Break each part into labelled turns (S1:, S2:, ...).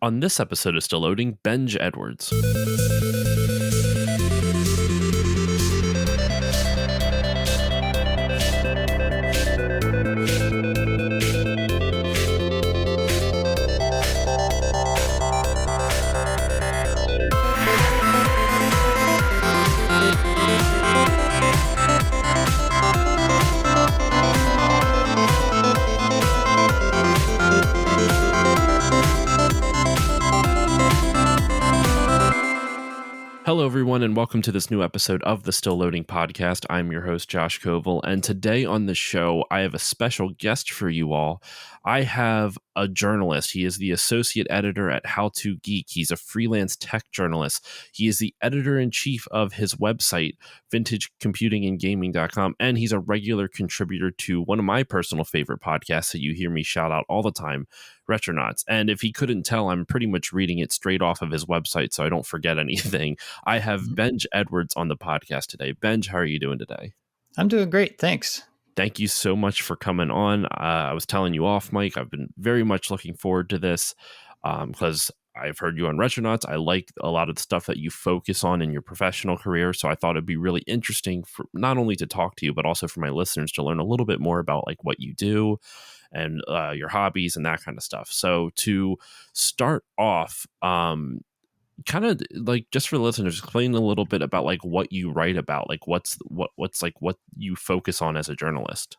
S1: On this episode of Still Loading, Benj Edwards. Hello, everyone, and welcome to this new episode of the Still Loading podcast. I'm your host, Josh Koval, and today on the show, I have a special guest for you all. I have a journalist. He is the associate editor at How to Geek. He's a freelance tech journalist. He is the editor-in-chief of his website, vintagecomputingandgaming.com, and he's a regular contributor to one of my personal favorite podcasts that you hear me shout out all the time, Retronauts. And if he couldn't tell, I'm pretty much reading it straight off of his website so I don't forget anything. I have Benj Edwards on the podcast today. Benj, how are you doing today?
S2: I'm doing great. Thanks.
S1: Thank you so much for coming on. I was telling you off, Mike, I've been very much looking forward to this because I've heard you on Retronauts. I like a lot of the stuff that you focus on in your professional career. So I thought it'd be really interesting for not only to talk to you, but also for my listeners to learn a little bit more about like what you do and your hobbies and that kind of stuff. So to start off, kind of like just for the listeners, explain a little bit about like what you write about, like what's like what you focus on as a journalist.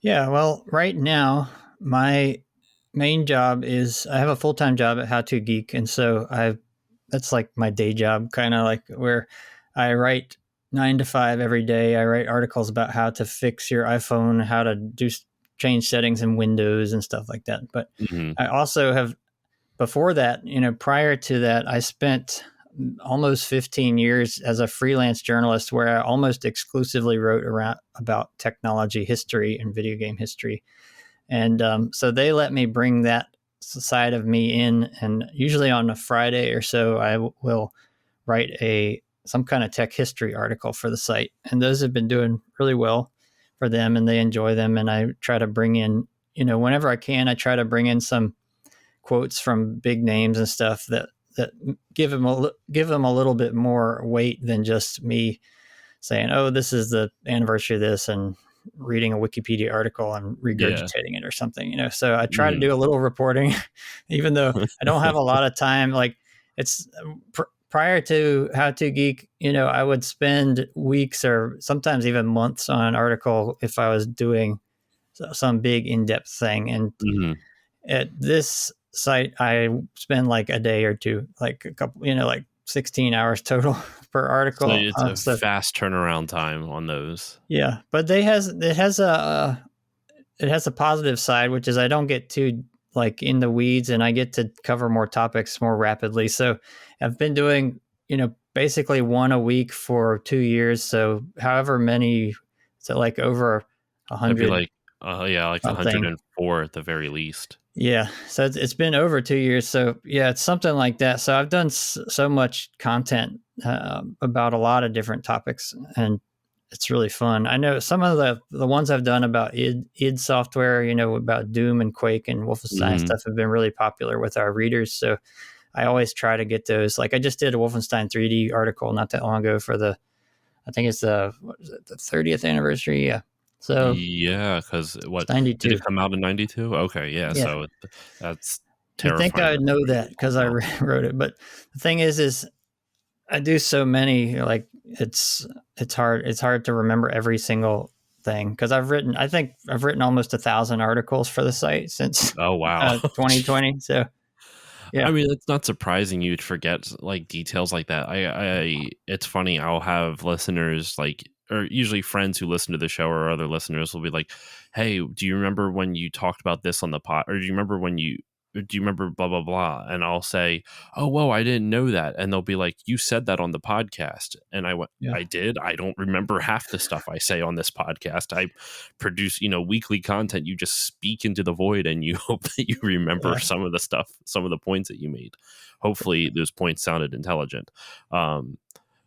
S2: Yeah, well, right now my main job is I have a full-time job at How to Geek, and so that's like my day job, kind of like where I write 9 to 5 every day. I write articles about how to fix your iPhone, how to change settings in Windows and stuff like that. But I also have, before that, prior to that, I spent almost 15 years as a freelance journalist where I almost exclusively wrote about technology history and video game history. And so they let me bring that side of me in. And usually on a Friday or so, I will write some kind of tech history article for the site. And those have been doing really well for them, and they enjoy them. And I try to bring in, whenever I can, I try to bring in some quotes from big names and stuff that give them a little bit more weight than just me saying, oh, this is the anniversary of this, and reading a Wikipedia article and regurgitating it or something, So I try to do a little reporting, even though I don't have a lot of time. Like it's prior to How to Geek, I would spend weeks or sometimes even months on an article if I was doing some big in-depth thing. And at this site, I spend like a day or two, like a couple, like 16 hours total per article.
S1: So it's a fast turnaround time on those.
S2: Yeah, but it has a positive side, which is I don't get too like in the weeds, and I get to cover more topics more rapidly. So I've been doing, basically one a week for 2 years. So however many, so like over 100.
S1: That'd be like 104 at the very least.
S2: Yeah. So it's been over 2 years. So yeah, it's something like that. So I've done so much content about a lot of different topics, and it's really fun. I know some of the ones I've done about id software, about Doom and Quake and Wolfenstein stuff have been really popular with our readers. So I always try to get those. Like I just did a Wolfenstein 3D article not that long ago for I think it's the 30th anniversary. Yeah. So
S1: yeah, because what
S2: 92.
S1: Did it come out in 92? Okay, yeah. So that's terrifying.
S2: I think I would know that because I wrote it. But the thing is I do so many. Like it's hard. It's hard to remember every single thing because I've written almost 1,000 articles for the site since 2020. So yeah,
S1: I mean, it's not surprising you'd forget like details like that. It's funny. I'll have listeners like, or usually friends who listen to the show or other listeners will be like, hey, do you remember when you talked about this on the pod? Or do you remember blah, blah, blah? And I'll say, oh, whoa, I didn't know that. And they'll be like, you said that on the podcast. And I went, I did. I don't remember half the stuff I say on this podcast. I produce, weekly content. You just speak into the void and you hope that you remember some of the points that you made. Hopefully those points sounded intelligent.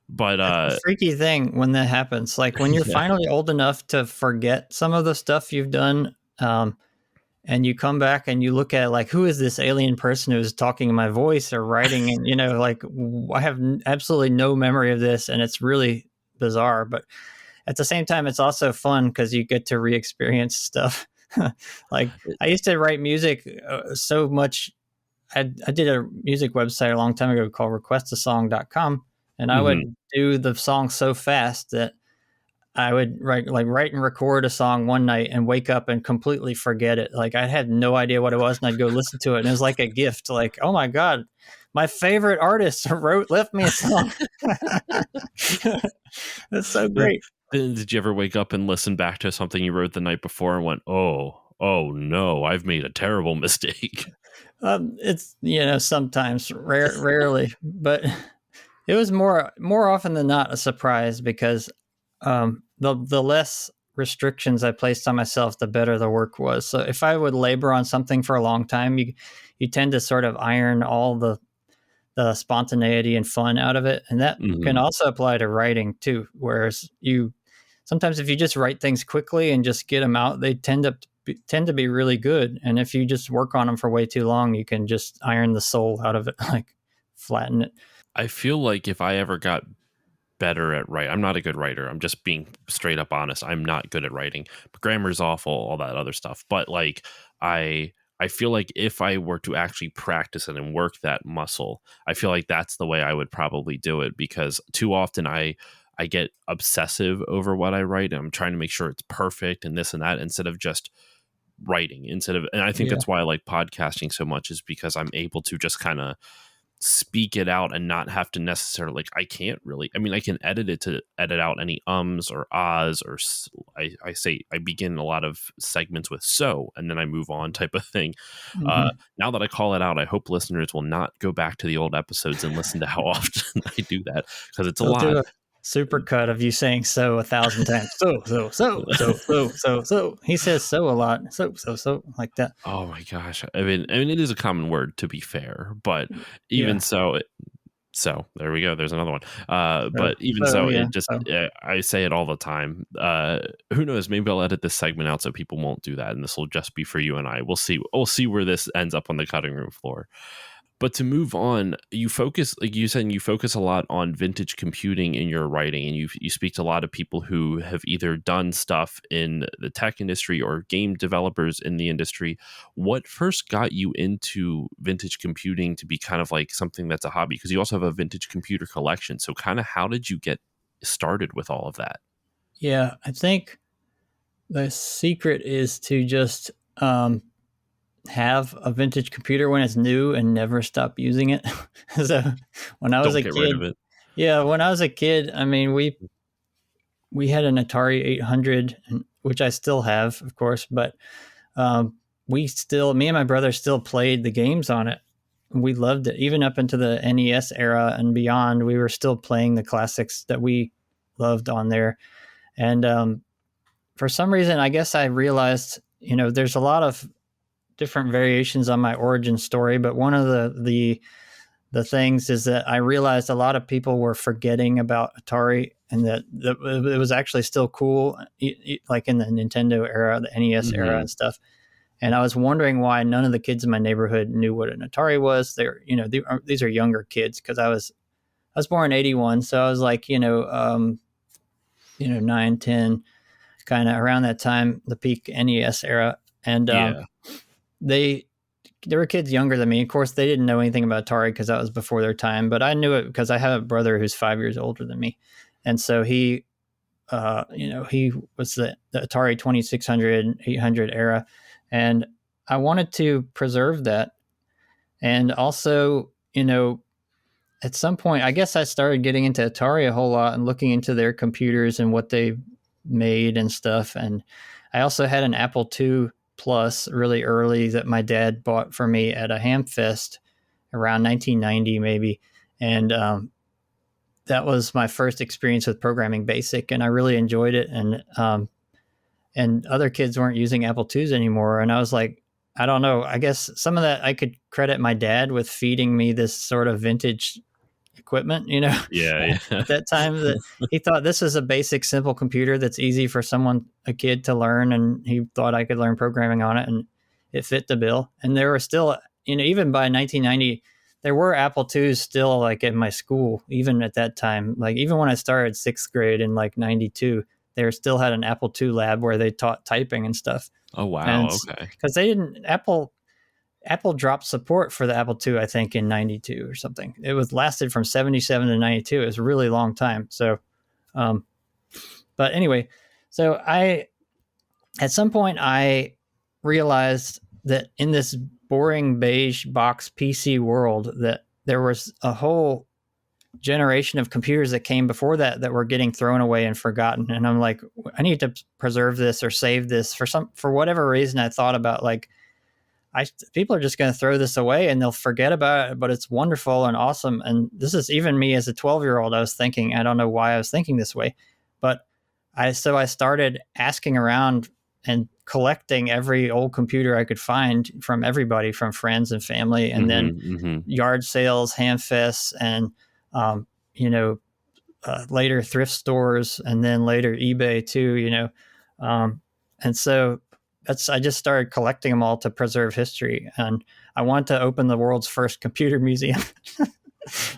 S1: But
S2: it's a freaky thing when that happens. Like when you're finally old enough to forget some of the stuff you've done, and you come back and you look at like, who is this alien person who's talking in my voice or writing? And, like I have absolutely no memory of this. And it's really bizarre, but at the same time, it's also fun because you get to re-experience stuff. Like I used to write music so much. I did a music website a long time ago called requestasong.com, and I would do the song so fast that I would write and record a song one night and wake up and completely forget it. Like I had no idea what it was, and I'd go listen to it, and it was like a gift. Like, oh my God, my favorite artist left me a song. That's so great.
S1: Did you ever wake up and listen back to something you wrote the night before and went, oh no, I've made a terrible mistake?
S2: It's sometimes, rarely, but it was more often than not a surprise because the less restrictions I placed on myself, the better the work was. So if I would labor on something for a long time, you tend to sort of iron all the spontaneity and fun out of it, and that can also apply to writing too. Whereas sometimes if you just write things quickly and just get them out, they tend to be really good. And if you just work on them for way too long, you can just iron the soul out of it, like flatten it.
S1: I feel like if I ever got better at writing, I'm not a good writer. I'm just being straight up honest. I'm not good at writing. Grammar's awful, all that other stuff. But like I feel like if I were to actually practice it and work that muscle, I feel like that's the way I would probably do it, because too often I get obsessive over what I write, and I'm trying to make sure it's perfect and this and that instead of just writing. And I think that's why I like podcasting so much, is because I'm able to just kind of speak it out and not have to necessarily, I can edit it to edit out any ums or ahs, or I begin a lot of segments with so, and then I move on type of thing. Now that I call it out, I hope listeners will not go back to the old episodes and listen to how often I do that, because it's a lot.
S2: Super cut of you saying so 1,000 times. So. He says so a lot. So like that.
S1: Oh my gosh. I mean, it is a common word, to be fair, but even so, there we go. There's another one. But even I say it all the time. Who knows? Maybe I'll edit this segment out so people won't do that, and this will just be for you and I. We'll see. We'll see where this ends up on the cutting room floor. But to move on, you focus, like you said, you focus a lot on vintage computing in your writing, and you speak to a lot of people who have either done stuff in the tech industry or game developers in the industry. What first got you into vintage computing to be kind of like something that's a hobby? Because you also have a vintage computer collection. So kind of how did you get started with all of that?
S2: Yeah, I think the secret is to just have a vintage computer when it's new and never stop using it. So when I was a kid, when I was a kid, I mean, we had an Atari 800, which I still have, of course, but me and my brother still played the games on it. We loved it. Even up into the NES era and beyond, we were still playing the classics that we loved on there. And for some reason, I guess I realized, there's a lot of different variations on my origin story, but one of the things is that I realized a lot of people were forgetting about Atari, and that it was actually still cool, like in the Nintendo era, the NES era and stuff. And I was wondering why none of the kids in my neighborhood knew what an Atari was. These are younger kids, because I was born in 81, so I was like 9, 10, kind of around that time, the peak NES era, and there were kids younger than me. Of course, they didn't know anything about Atari because that was before their time, but I knew it because I have a brother who's 5 years older than me. And so he was the Atari 2600, 800 era. And I wanted to preserve that. And also, at some point, I guess I started getting into Atari a whole lot and looking into their computers and what they made and stuff. And I also had an Apple II Plus really early that my dad bought for me at a ham fest around 1990 maybe, and that was my first experience with programming BASIC, and I really enjoyed it. And other kids weren't using Apple IIs anymore, and I was like, I don't know, I guess some of that I could credit my dad with feeding me this sort of vintage equipment, at that time, that he thought this is a basic, simple computer that's easy for a kid to learn, and he thought I could learn programming on it. And it fit the bill. And there were still, even by 1990, there were Apple IIs still like in my school, even at that time. Like even when I started sixth grade in like 92, they still had an Apple II lab where they taught typing and stuff.
S1: Oh
S2: And
S1: wow. Okay.
S2: because they didn't, Apple dropped support for the Apple II, I think, in 92 or something. It was lasted from 77 to 92. It was a really long time. So, but anyway, so at some point I realized that in this boring beige box PC world that there was a whole generation of computers that came before that were getting thrown away and forgotten. And I'm like, I need to preserve this or save this for whatever reason. I thought about like, people are just going to throw this away and they'll forget about it, but it's wonderful and awesome. And this is even me as a 12-year-old. I was thinking, I don't know why I was thinking this way, but I started asking around and collecting every old computer I could find from everybody, from friends and family, and then yard sales, Hamfests, and later thrift stores, and then later eBay too. And so I just started collecting them all to preserve history, and I want to open the world's first computer museum,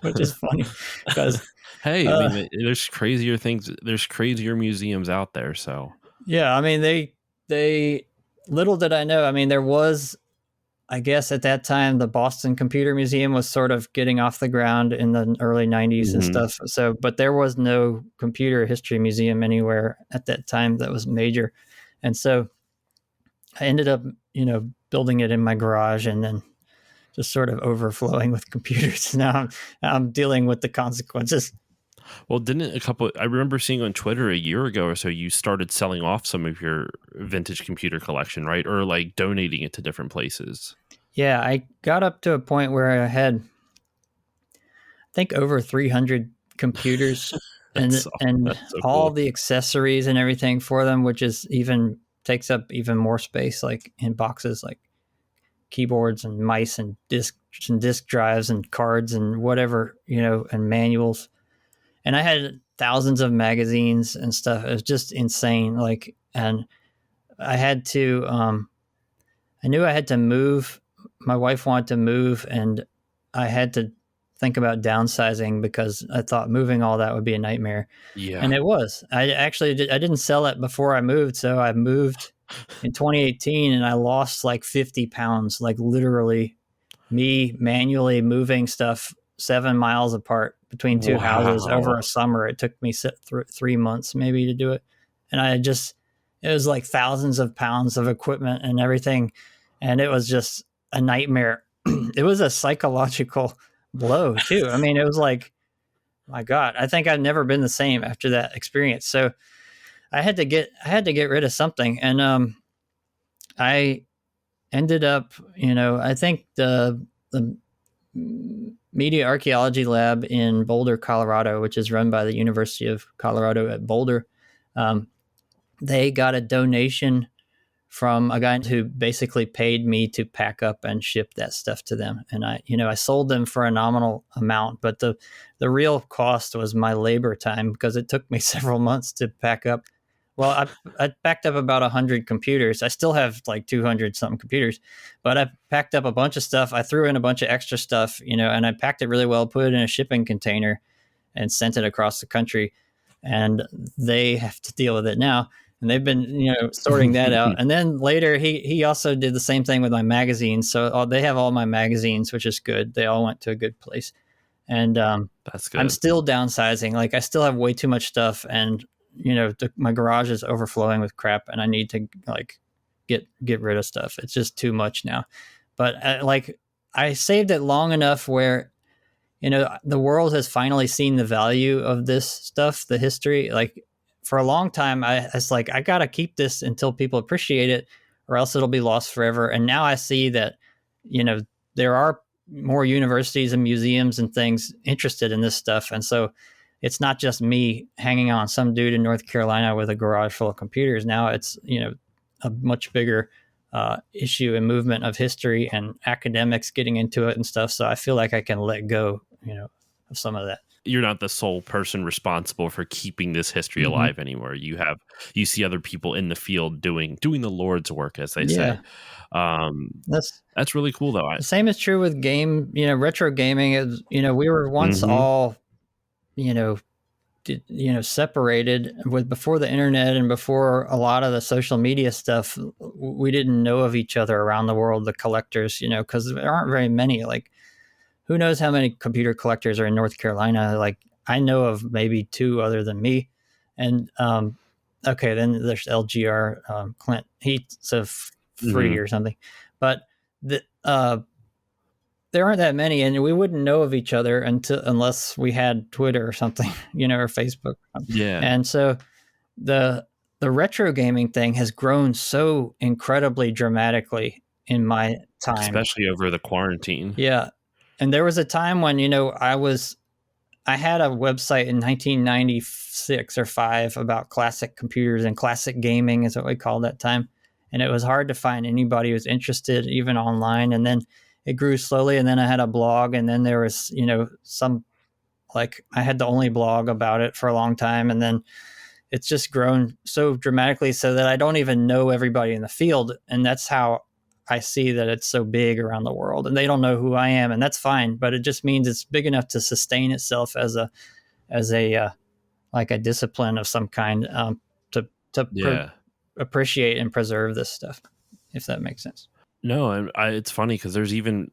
S2: which is funny because
S1: hey, I mean, there's crazier things. There's crazier museums out there. So
S2: yeah, I mean, they little did I know. I mean, there was, I guess at that time, the Boston Computer Museum was sort of getting off the ground in the early 90s and stuff. So, but there was no computer history museum anywhere at that time that was major. And so I ended up, building it in my garage and then just sort of overflowing with computers. Now I'm dealing with the consequences.
S1: Well, I remember seeing on Twitter a year ago or so, you started selling off some of your vintage computer collection, right? Or like donating it to different places.
S2: Yeah, I got up to a point where I had, I think, over 300 computers and
S1: so
S2: all
S1: cool.
S2: the accessories and everything for them, which takes up even more space, like in boxes, like keyboards and mice and disk drives and cards and whatever, and manuals. And I had thousands of magazines and stuff. It was just insane. Like, and I had to, I knew I had to move. My wife wanted to move, and I had to think about downsizing because I thought moving all that would be a nightmare.
S1: Yeah.
S2: And it was. I didn't sell it before I moved. So I moved in 2018 and I lost like 50 pounds, like literally me manually moving stuff 7 miles apart between two houses over a summer. It took me 3 months maybe to do it. And it was like thousands of pounds of equipment and everything. And it was just a nightmare. It was a psychological blow too. I mean, it was like, my God, I think I've never been the same after that experience. So I had to get rid of something. And I ended up, I think the Media Archaeology Lab in Boulder, Colorado, which is run by the University of Colorado at Boulder, they got a donation from a guy who basically paid me to pack up and ship that stuff to them. And I sold them for a nominal amount, but the real cost was my labor time because it took me several months to pack up. Well, I packed up about 100 computers. I still have like 200 something computers, but I packed up a bunch of stuff. I threw in a bunch of extra stuff, and I packed it really well, put it in a shipping container and sent it across the country. And they have to deal with it now. And they've been, sorting that out. And then later he also did the same thing with my magazines. So they have all my magazines, which is good. They all went to a good place. And
S1: that's good.
S2: I'm still downsizing. Like I still have way too much stuff, and my garage is overflowing with crap, and I need to like get rid of stuff. It's just too much now. But I saved it long enough where, the world has finally seen the value of this stuff, the history. Like for a long time, I was like, I got to keep this until people appreciate it, or else it'll be lost forever. And now I see that, there are more universities and museums and things interested in this stuff. And so it's not just me hanging on some dude in North Carolina with a garage full of computers. Now it's, a much bigger issue and movement of history and academics getting into it and stuff. So I feel like I can let go, of some of that.
S1: you're not the sole person responsible for keeping this history alive anymore. You see other people in the field doing the Lord's work, as they say.
S2: Yeah. That's
S1: That's really cool, though.
S2: the same is true with retro gaming is, we were once
S1: Mhm.
S2: all, separated with before the internet and before a lot of the social media stuff. We didn't know of each other around the world, the collectors, because there aren't very many. Like, who knows how many computer collectors are in North Carolina? Like, I know of maybe 2 other than me. And okay, then there's LGR Clint. He's a free
S1: Mhm.
S2: or something, but the there aren't that many, and we wouldn't know of each other unless we had Twitter or something, or Facebook.
S1: Yeah.
S2: And so the retro gaming thing has grown so incredibly dramatically in my time.
S1: Especially over the quarantine.
S2: Yeah. And there was a time when, I had a website in 1996 or 5 about classic computers, and classic gaming is what we called that time. And it was hard to find anybody who was interested, even online. And then it grew slowly. And then I had a blog, and then there was, I had the only blog about it for a long time. And then it's just grown so dramatically so that I don't even know everybody in the field. And that's how I see that it's so big around the world, and they don't know who I am, and that's fine. But it just means it's big enough to sustain itself as a like a discipline of some kind, to appreciate and preserve this stuff, if that makes sense.
S1: No, it's funny because there's even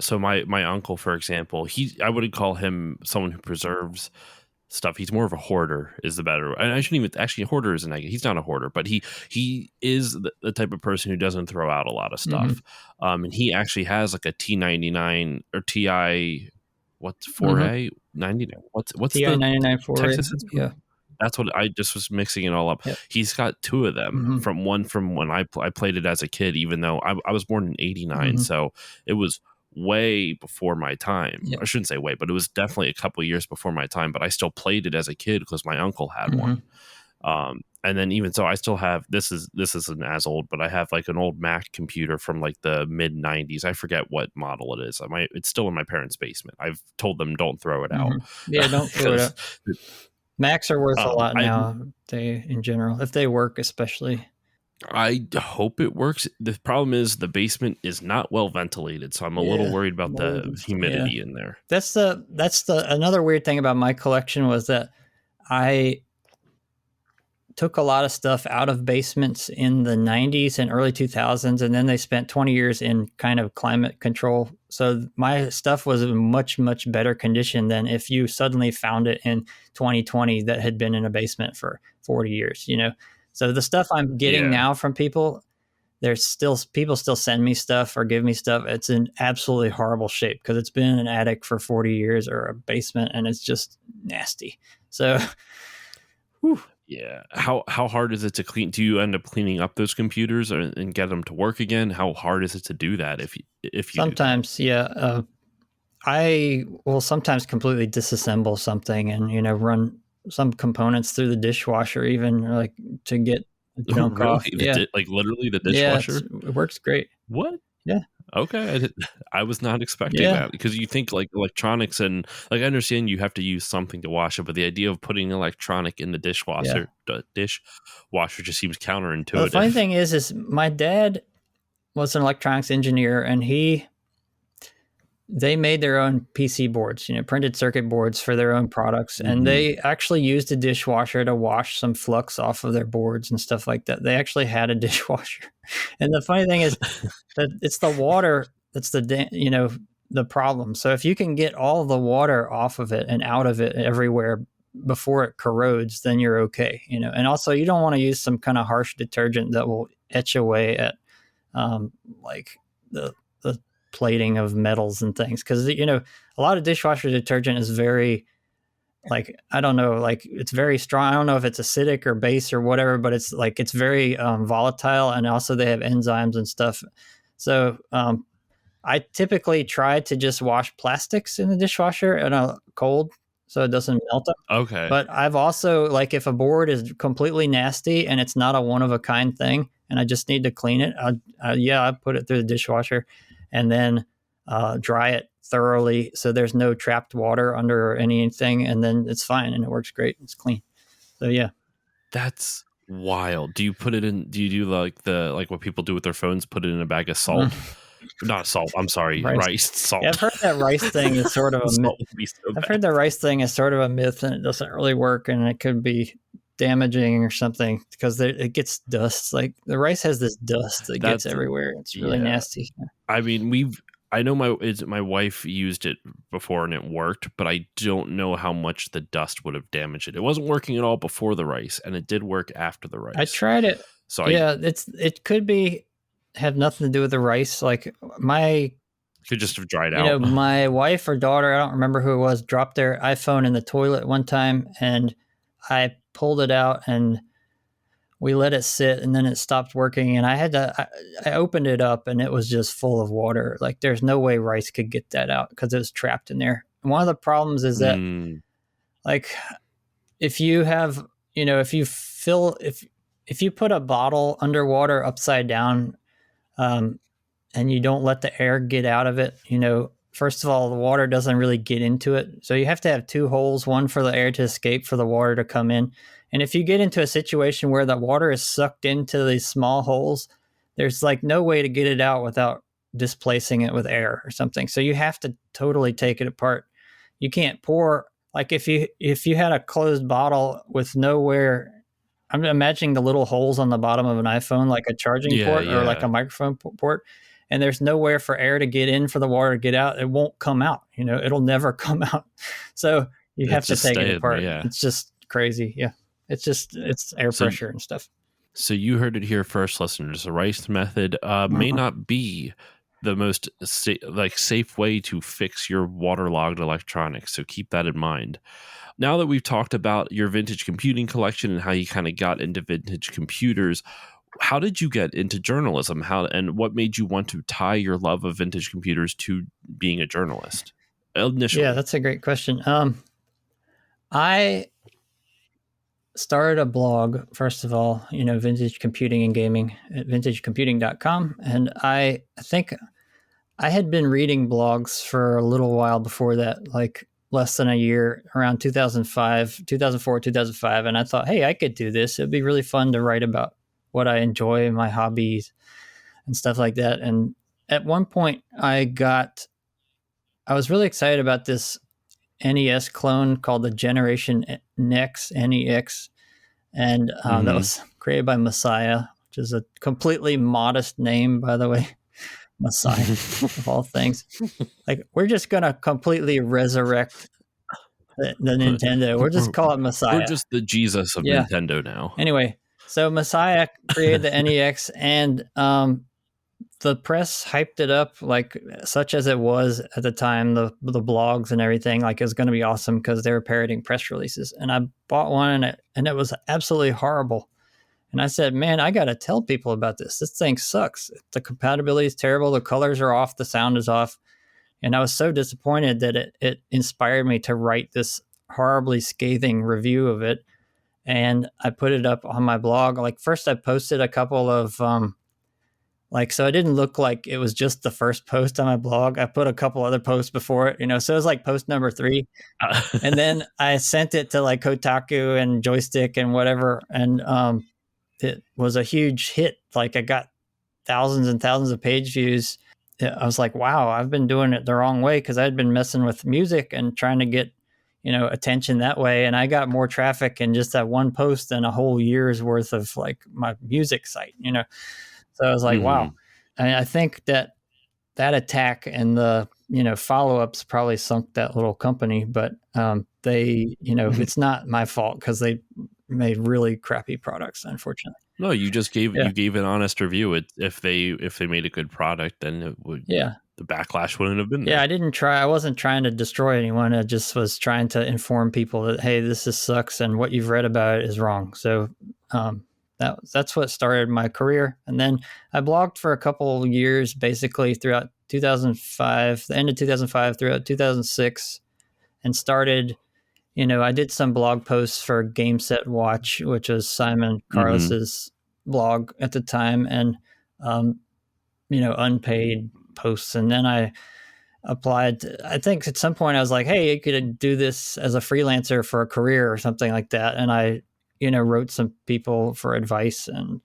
S1: so my uncle, for example, I wouldn't call him someone who preserves stuff. He's more of a hoarder, is the better. And I shouldn't even actually, hoarder is a negative. He's not a hoarder, but he is the type of person who doesn't throw out a lot of stuff. And he actually has like a T99 or TI, what's 4A 99? What's
S2: TI
S1: the
S2: 99 4A?
S1: Texas?
S2: Yeah.
S1: That's what I just was mixing it all up.
S2: Yep.
S1: He's got 2 of them from when I played it as a kid, even though I was born in 89. So it was way before my time.
S2: Yep.
S1: I shouldn't say way, but it was definitely a couple of years before my time, but I still played it as a kid because my uncle had one. And then even so, I still have, this isn't as old, but I have like an old Mac computer from like the mid 90s. I forget what model it is. It's still in my parents' basement. I've told them don't throw it out.
S2: Yeah, don't throw it out. Macs are worth a lot now, in general, if they work, especially.
S1: I hope it works. The problem is the basement is not well ventilated, so I'm a little worried about the humidity in there.
S2: That's another weird thing about my collection was that I took a lot of stuff out of basements in the 90s and early 2000s, and then they spent 20 years in kind of climate control. So my stuff was in much, much better condition than if you suddenly found it in 2020 that had been in a basement for 40 years, So the stuff I'm getting now from people, people still send me stuff or give me stuff. It's in absolutely horrible shape because it's been in an attic for 40 years or a basement, and it's just nasty. So, whew.
S1: Yeah. How hard is it to clean? Do you end up cleaning up those computers and get them to work again? How hard is it to do that if you
S2: sometimes, yeah. I will sometimes completely disassemble something and run some components through the dishwasher, even like to get junk
S1: really?
S2: off. Yeah.
S1: Like literally the dishwasher?
S2: Yeah, it works great.
S1: What?
S2: Yeah.
S1: Okay. I was not expecting that, because you think like electronics, and like I understand you have to use something to wash it, but the idea of putting electronic in the dishwasher just seems counterintuitive.
S2: Well, the funny thing is my dad was an electronics engineer, and they made their own PC boards, printed circuit boards for their own products. And they actually used a dishwasher to wash some flux off of their boards and stuff like that. They actually had a dishwasher. And the funny thing is that it's the water that's the problem. So if you can get all the water off of it and out of it everywhere before it corrodes, then you're okay. And also you don't want to use some kind of harsh detergent that will etch away at like the plating of metals and things, because a lot of dishwasher detergent is very, like, I don't know, like it's very strong. I don't know if it's acidic or base or whatever, but it's very volatile, and also they have enzymes and stuff. So I typically try to just wash plastics in the dishwasher in a cold so it doesn't melt up.
S1: Okay.
S2: But I've also, like, if a board is completely nasty and it's not a one of a kind thing and I just need to clean it, I put it through the dishwasher. And then dry it thoroughly so there's no trapped water under anything, and then it's fine and it works great. It's clean. So yeah.
S1: That's wild. Do you put it in? Do you do like what people do with their phones? Put it in a bag of salt? Not salt. I'm sorry, rice. Salt.
S2: Yeah, I've heard that rice thing is sort of a myth. I've heard the rice thing is sort of a myth, and it doesn't really work, and it could be damaging or something because it gets dust. Like the rice has this dust that gets everywhere. It's really nasty.
S1: I mean, I know my wife used it before and it worked, but I don't know how much the dust would have damaged it. It wasn't working at all before the rice, and it did work after the rice.
S2: I tried it. So it could have nothing to do with the rice. Like
S1: could just have dried out.
S2: My wife or daughter, I don't remember who it was, dropped their iPhone in the toilet one time, and I pulled it out and we let it sit, and then it stopped working, and I opened it up and it was just full of water. Like there's no way rice could get that out because it was trapped in there. And one of the problems is that like if you have, if you put a bottle underwater upside down, and you don't let the air get out of it, first of all, the water doesn't really get into it. So you have to have two holes, one for the air to escape, for the water to come in. And if you get into a situation where the water is sucked into these small holes, there's like no way to get it out without displacing it with air or something. So you have to totally take it apart. You can't pour, like if you had a closed bottle with nowhere, I'm imagining the little holes on the bottom of an iPhone, like a charging port or like a microphone port, and there's nowhere for air to get in, for the water to get out. It won't come out. It'll never come out. So you have to take it apart. It's just crazy. Yeah. It's air pressure and stuff.
S1: So you heard it here first, listeners. The rice method may not be the most safe way to fix your waterlogged electronics. So keep that in mind. Now that we've talked about your vintage computing collection and how you kind of got into vintage computers, how did you get into journalism? And what made you want to tie your love of vintage computers to being a journalist initially?
S2: Yeah, that's a great question. I started a blog, first of all, vintage computing and gaming at vintagecomputing.com. And I think I had been reading blogs for a little while before that, like less than a year, around 2004, 2005. And I thought, hey, I could do this. It'd be really fun to write about what I enjoy, my hobbies and stuff like that. And at one point I was really excited about this NES clone called the Generation Next NEX. And that was created by Messiah, which is a completely modest name, by the way. Messiah of all things. Like, we're just going to completely resurrect the Nintendo. We'll just call it Messiah.
S1: We're just the Jesus of Nintendo now.
S2: Anyway, so Messiah created the NEX, and the press hyped it up like such as it was at the time, the blogs and everything, like it was going to be awesome because they were parroting press releases. And I bought one and it was absolutely horrible. And I said, man, I got to tell people about this. This thing sucks. The compatibility is terrible. The colors are off. The sound is off. And I was so disappointed that it inspired me to write this horribly scathing review of it. And I put it up on my blog. Like, first I posted a couple of, so it didn't look like it was just the first post on my blog. I put a couple other posts before it, so it was like post number 3. And then I sent it to like Kotaku and Joystick and whatever. And it was a huge hit. Like, I got thousands and thousands of page views. I was like, wow, I've been doing it the wrong way, because I'd been messing with music and trying to get, attention that way. And I got more traffic in just that one post than a whole year's worth of like my music site, So I was like, wow. And I think that attack and the, follow-ups probably sunk that little company, but they, it's not my fault because they made really crappy products, unfortunately.
S1: No, you just gave an honest review. If they made a good product, then it would. Yeah. The backlash wouldn't have been there.
S2: Yeah, I wasn't trying to destroy anyone. I just was trying to inform people that, hey, this sucks and what you've read about it is wrong. So that's what started my career. And then I blogged for a couple of years, basically throughout 2005, the end of 2005 throughout 2006, and started, I did some blog posts for Game Set Watch, which was Simon Carlos's blog at the time, and, unpaid posts. And then I applied. I think at some point I was like, hey, you could do this as a freelancer for a career or something like that. And I, wrote some people for advice and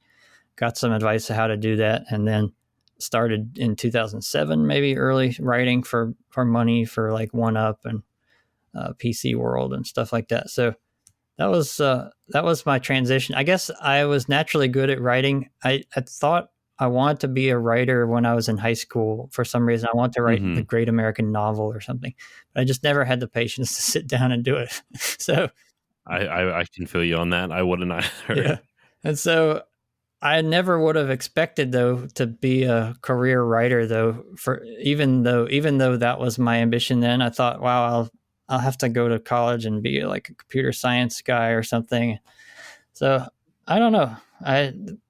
S2: got some advice on how to do that. And then started in 2007, maybe early writing for money for like One Up and PC World and stuff like that. So that was my transition. I guess I was naturally good at writing. I thought I wanted to be a writer when I was in high school. For some reason, I wanted to write the
S1: Mhm.
S2: Great American Novel or something. But I just never had the patience to sit down and do it. So
S1: I can feel you on that. I wouldn't either.
S2: yeah, and so I never would have expected though to be a career writer though. For even though that was my ambition then, I thought, wow, I'll have to go to college and be like a computer science guy or something. So I don't know.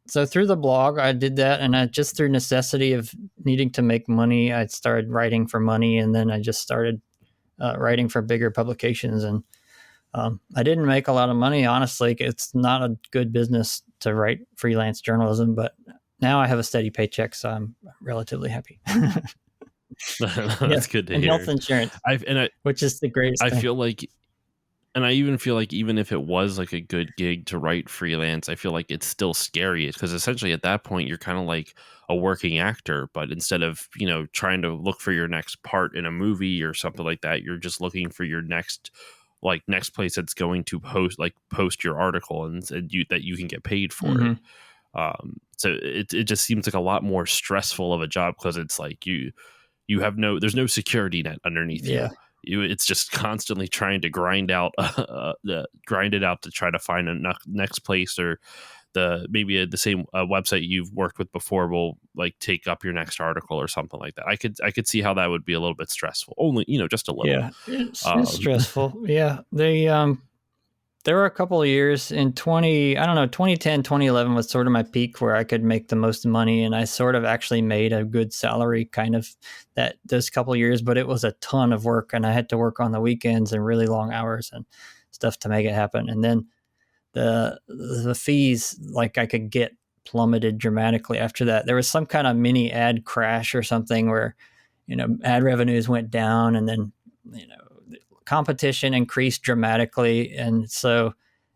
S2: So through the blog I did that, and I just through necessity of needing to make money, I started writing for money, and then I just started writing for bigger publications. And I didn't make a lot of money, honestly. It's not a good business to write freelance journalism, but now I have a steady paycheck, so I'm relatively happy. Yeah,
S1: That's good to
S2: and health
S1: hear.
S2: insurance,
S1: I've and
S2: which is the greatest
S1: I
S2: thing.
S1: feel like and I even feel like even if it was like a good gig to write freelance, I feel like it's still scary because essentially at that point you're kind of like a working actor, but instead of, trying to look for your next part in a movie or something like that, you're just looking for your next place that's going to post your article and you that you can get paid for it.
S2: Hmm.
S1: So it just seems like a lot more stressful of a job because it's like there's no security net underneath
S2: Yeah.
S1: it's just constantly trying to grind it out to try to find a next place, or the same website you've worked with before will like take up your next article or something like that. I could see how that would be a little bit stressful, only just a little.
S2: Yeah, it's
S1: um
S2: stressful. Yeah, there were a couple of years in 2010, 2011 was sort of my peak where I could make the most money, and I sort of actually made a good salary kind of those couple of years, but it was a ton of work, and I had to work on the weekends and really long hours and stuff to make it happen. And then the fees, like, I could get plummeted dramatically after that. There was some kind of mini ad crash or something where ad revenues went down, and then competition increased dramatically. And so,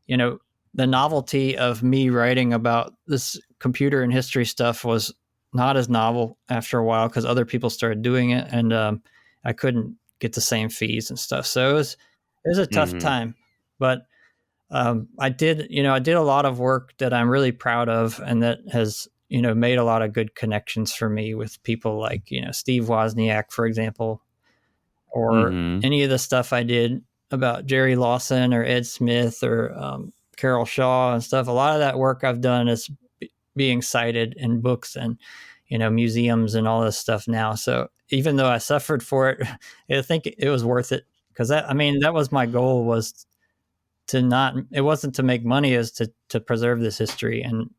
S2: the novelty of me writing about this computer and history stuff was not as novel after a while because other people started doing it, and I couldn't get the same fees and stuff. So it was a tough
S1: mhm.
S2: time, but I did a lot of work that I'm really proud of, and that has made a lot of good connections for me with people like Steve Wozniak, for example, or
S1: Mhm.
S2: any of the stuff I did about Jerry Lawson or Ed Smith or Carol Shaw and stuff. A lot of that work I've done is being cited in books and museums and all this stuff now. So even though I suffered for it, I think it was worth it, because that was my goal, was to not, it wasn't to make money, is to preserve this history. And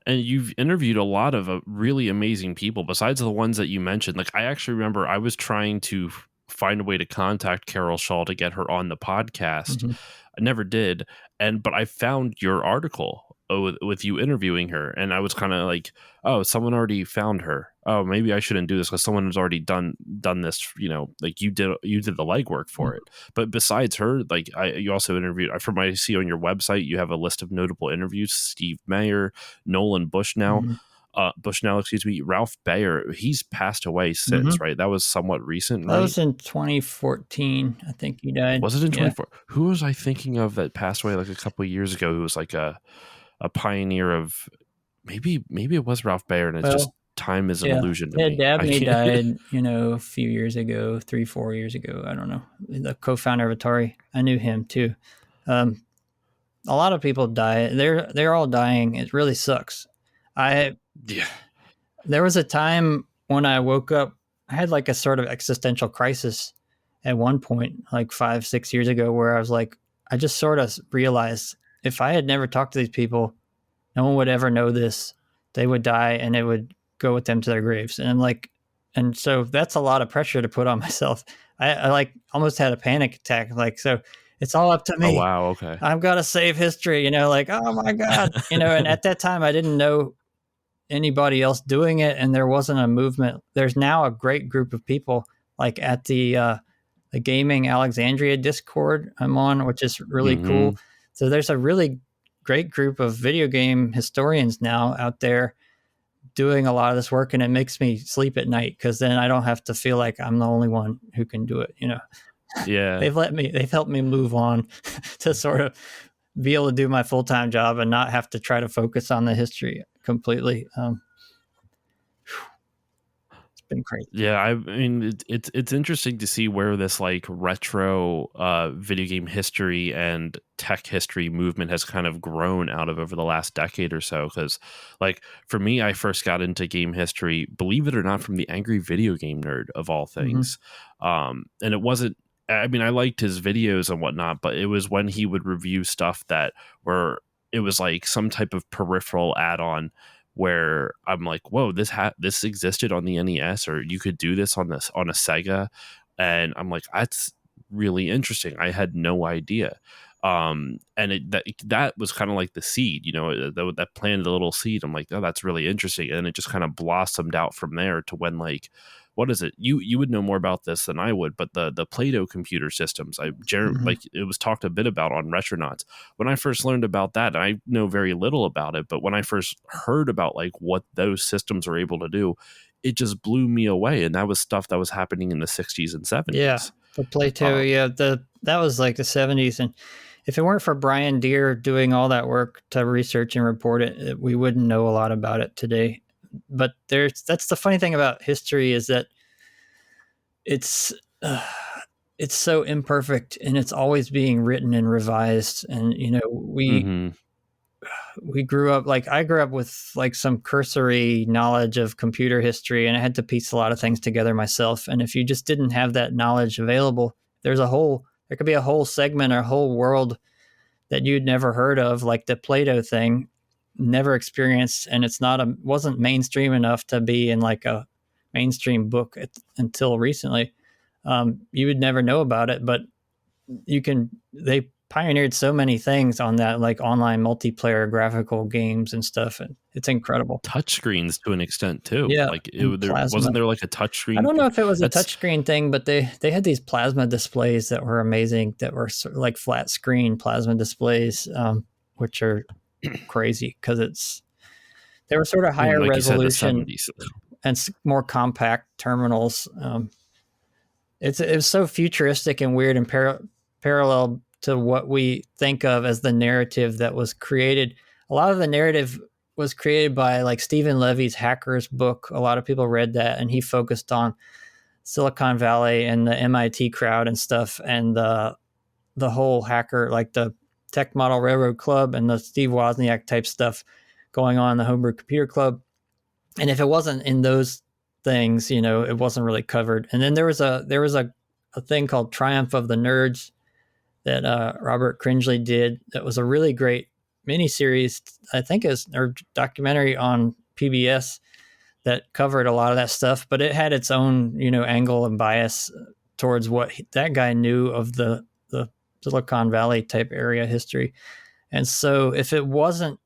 S1: And you've interviewed a lot of really amazing people besides the ones that you mentioned. Like, I actually remember I was trying to find a way to contact Carol Shaw to get her on the podcast.
S2: mhm.
S1: I never did. But I found your article with you interviewing her. And I was kind of like, oh, someone already found her. Oh, maybe I shouldn't do this because someone has already done this, like you did the legwork for it. But besides her, like, you also interviewed, from what I see on your website, you have a list of notable interviews: Steve Mayer, Nolan
S2: Mhm.
S1: Bushnell, excuse me, Ralph Baer. He's passed away since,
S2: Mhm.
S1: right? That was somewhat recent,
S2: That
S1: right?
S2: was in 2014, I think he died.
S1: Was it in
S2: Yeah.
S1: 24? Who was I thinking of that passed away like a couple of years ago? Who was like a pioneer of, maybe it was Ralph Baer, and it's just
S2: Well,
S1: time is an
S2: yeah.
S1: illusion to
S2: Ed
S1: me. I
S2: Dabney
S1: can't.
S2: died, a few years ago, 3, 4 years ago. I don't know. The co-founder of Atari. I knew him too. Um, a lot of people die. They're all dying. It really sucks. I
S1: Yeah.
S2: There was a time when I woke up, I had like a sort of existential crisis at one point, like 5, 6 years ago, where I was like, I just sort of realized if I had never talked to these people, no one would ever know this. They would die, and it would go with them to their graves. And I'm like, and so that's a lot of pressure to put on myself. I like almost had a panic attack. Like, so it's all up to
S1: Oh
S2: me.
S1: wow. Okay.
S2: I've got to save history, like, oh my God, and at that time I didn't know anybody else doing it, and there wasn't a movement. There's now a great group of people like at the Gaming Alexandria Discord I'm on, which is really
S1: Mm-hmm.
S2: cool. So there's a really great group of video game historians now out there doing a lot of this work, and it makes me sleep at night because then I don't have to feel like I'm the only one who can do it.
S1: Yeah.
S2: They've helped me move on to sort of be able to do my full-time job and not have to try to focus on the history completely. It's been crazy.
S1: Yeah, I mean it's interesting to see where this like retro video game history and tech history movement has kind of grown out of over the last decade or so. Because like for me, I first got into game history, believe it or not, from the Angry Video Game Nerd of all things. And it wasn't. I mean, I liked his videos and whatnot, but it was when he would review stuff that were it was like some type of peripheral add-on where I'm like, whoa, this existed on the NES, or you could do this on a Sega, and I'm like, that's really interesting. I had no idea, and that was kind of like the seed, that planted a little seed. I'm like, oh, that's really interesting, and it just kind of blossomed out from there to when like. What is it? You would know more about this than I would, but the Play-Doh computer systems, like it was talked a bit about on Retronauts. When I first learned about that, I know very little about it, but when I first heard about like what those systems are able to do, it just blew me away. And that was stuff that was happening in the 60s and 70s.
S2: Yeah, the Plato, that was like the 70s. And if it weren't for Brian Deere doing all that work to research and report it, we wouldn't know a lot about it today. But that's the funny thing about history is that it's so imperfect and it's always being written and revised. And we grew up, like I grew up with like some cursory knowledge of computer history, and I had to piece a lot of things together myself. And if you just didn't have that knowledge available, there could be a whole segment or a whole world that you'd never heard of, like the Plato thing, never experienced, and wasn't mainstream enough to be in like a mainstream book until recently. You would never know about it, but they pioneered so many things on that, like online multiplayer graphical games and stuff, and it's incredible.
S1: Touchscreens to an extent too.
S2: Yeah,
S1: like wasn't there like a touchscreen?
S2: I don't know if it was a touchscreen thing, but they had these plasma displays that were amazing, that were sort of like flat screen plasma displays, which are crazy because they were sort of higher resolution and more compact terminals. It was so futuristic and weird and parallel to what we think of as the narrative that was created. A lot of the narrative was created by like Stephen Levy's Hackers book. A lot of people read that, and he focused on Silicon Valley and the MIT crowd and stuff, and the whole hacker, like the Tech Model Railroad Club and the Steve Wozniak type stuff going on in the Homebrew Computer Club. And if it wasn't in those things, it wasn't really covered. And then there was a thing called Triumph of the Nerds that Robert Cringely did. That was a really great miniseries, I think, or documentary on PBS that covered a lot of that stuff. But it had its own, angle and bias towards what that guy knew of the Silicon Valley type area history. And so if it wasn't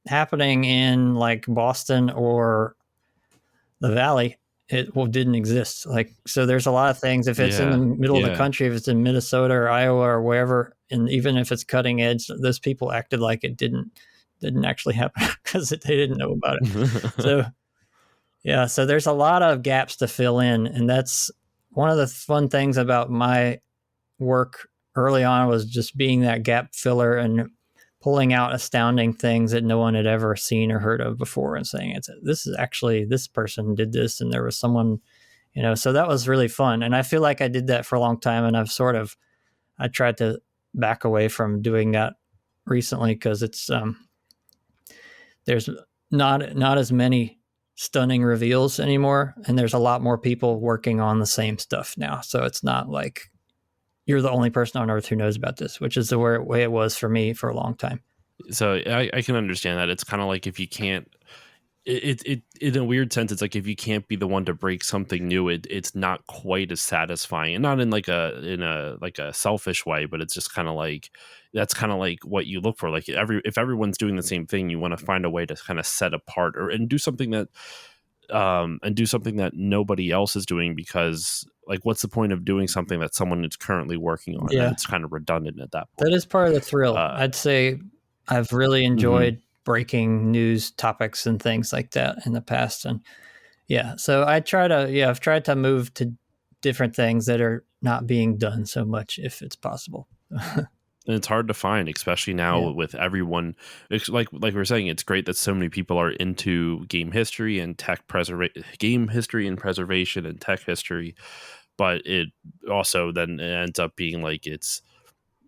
S2: happening in like Boston or the Valley, it didn't exist. Like, so there's a lot of things. If it's in the middle of the country, if it's in Minnesota or Iowa or wherever, and even if it's cutting edge, those people acted like it didn't actually happen because they didn't know about it. So there's a lot of gaps to fill in. And that's one of the fun things about my work early on, was just being that gap filler and pulling out astounding things that no one had ever seen or heard of before, and saying, this is actually, this person did this, and there was someone, so that was really fun. And I feel like I did that for a long time, and I tried to back away from doing that recently, because it's, there's not as many stunning reveals anymore, and there's a lot more people working on the same stuff now. So it's not like you're the only person on earth who knows about this, which is the way it was for me for a long time.
S1: So I can understand that. It's kind of like if you can't, it in a weird sense, it's like if you can't be the one to break something new, it's not quite as satisfying, and not in like a selfish way, but it's just kind of like that's kind of like what you look for. Like if everyone's doing the same thing, you want to find a way to kind of set apart or and do something that nobody else is doing, because like what's the point of doing something that someone is currently working on? Then
S2: Yeah,
S1: it's kind of redundant at that
S2: that
S1: point.
S2: is part of the thrill.
S1: Uh,
S2: I'd say I've really
S1: mhm.
S2: enjoyed breaking news topics and things like that in the past. And yeah, so I've tried to move to different things that are not being done so much if it's possible.
S1: And it's hard to find, especially now
S2: Yeah.
S1: with everyone. It's like we were saying, it's great that so many people are into game history and preservation and tech history, but it also then ends up being like it's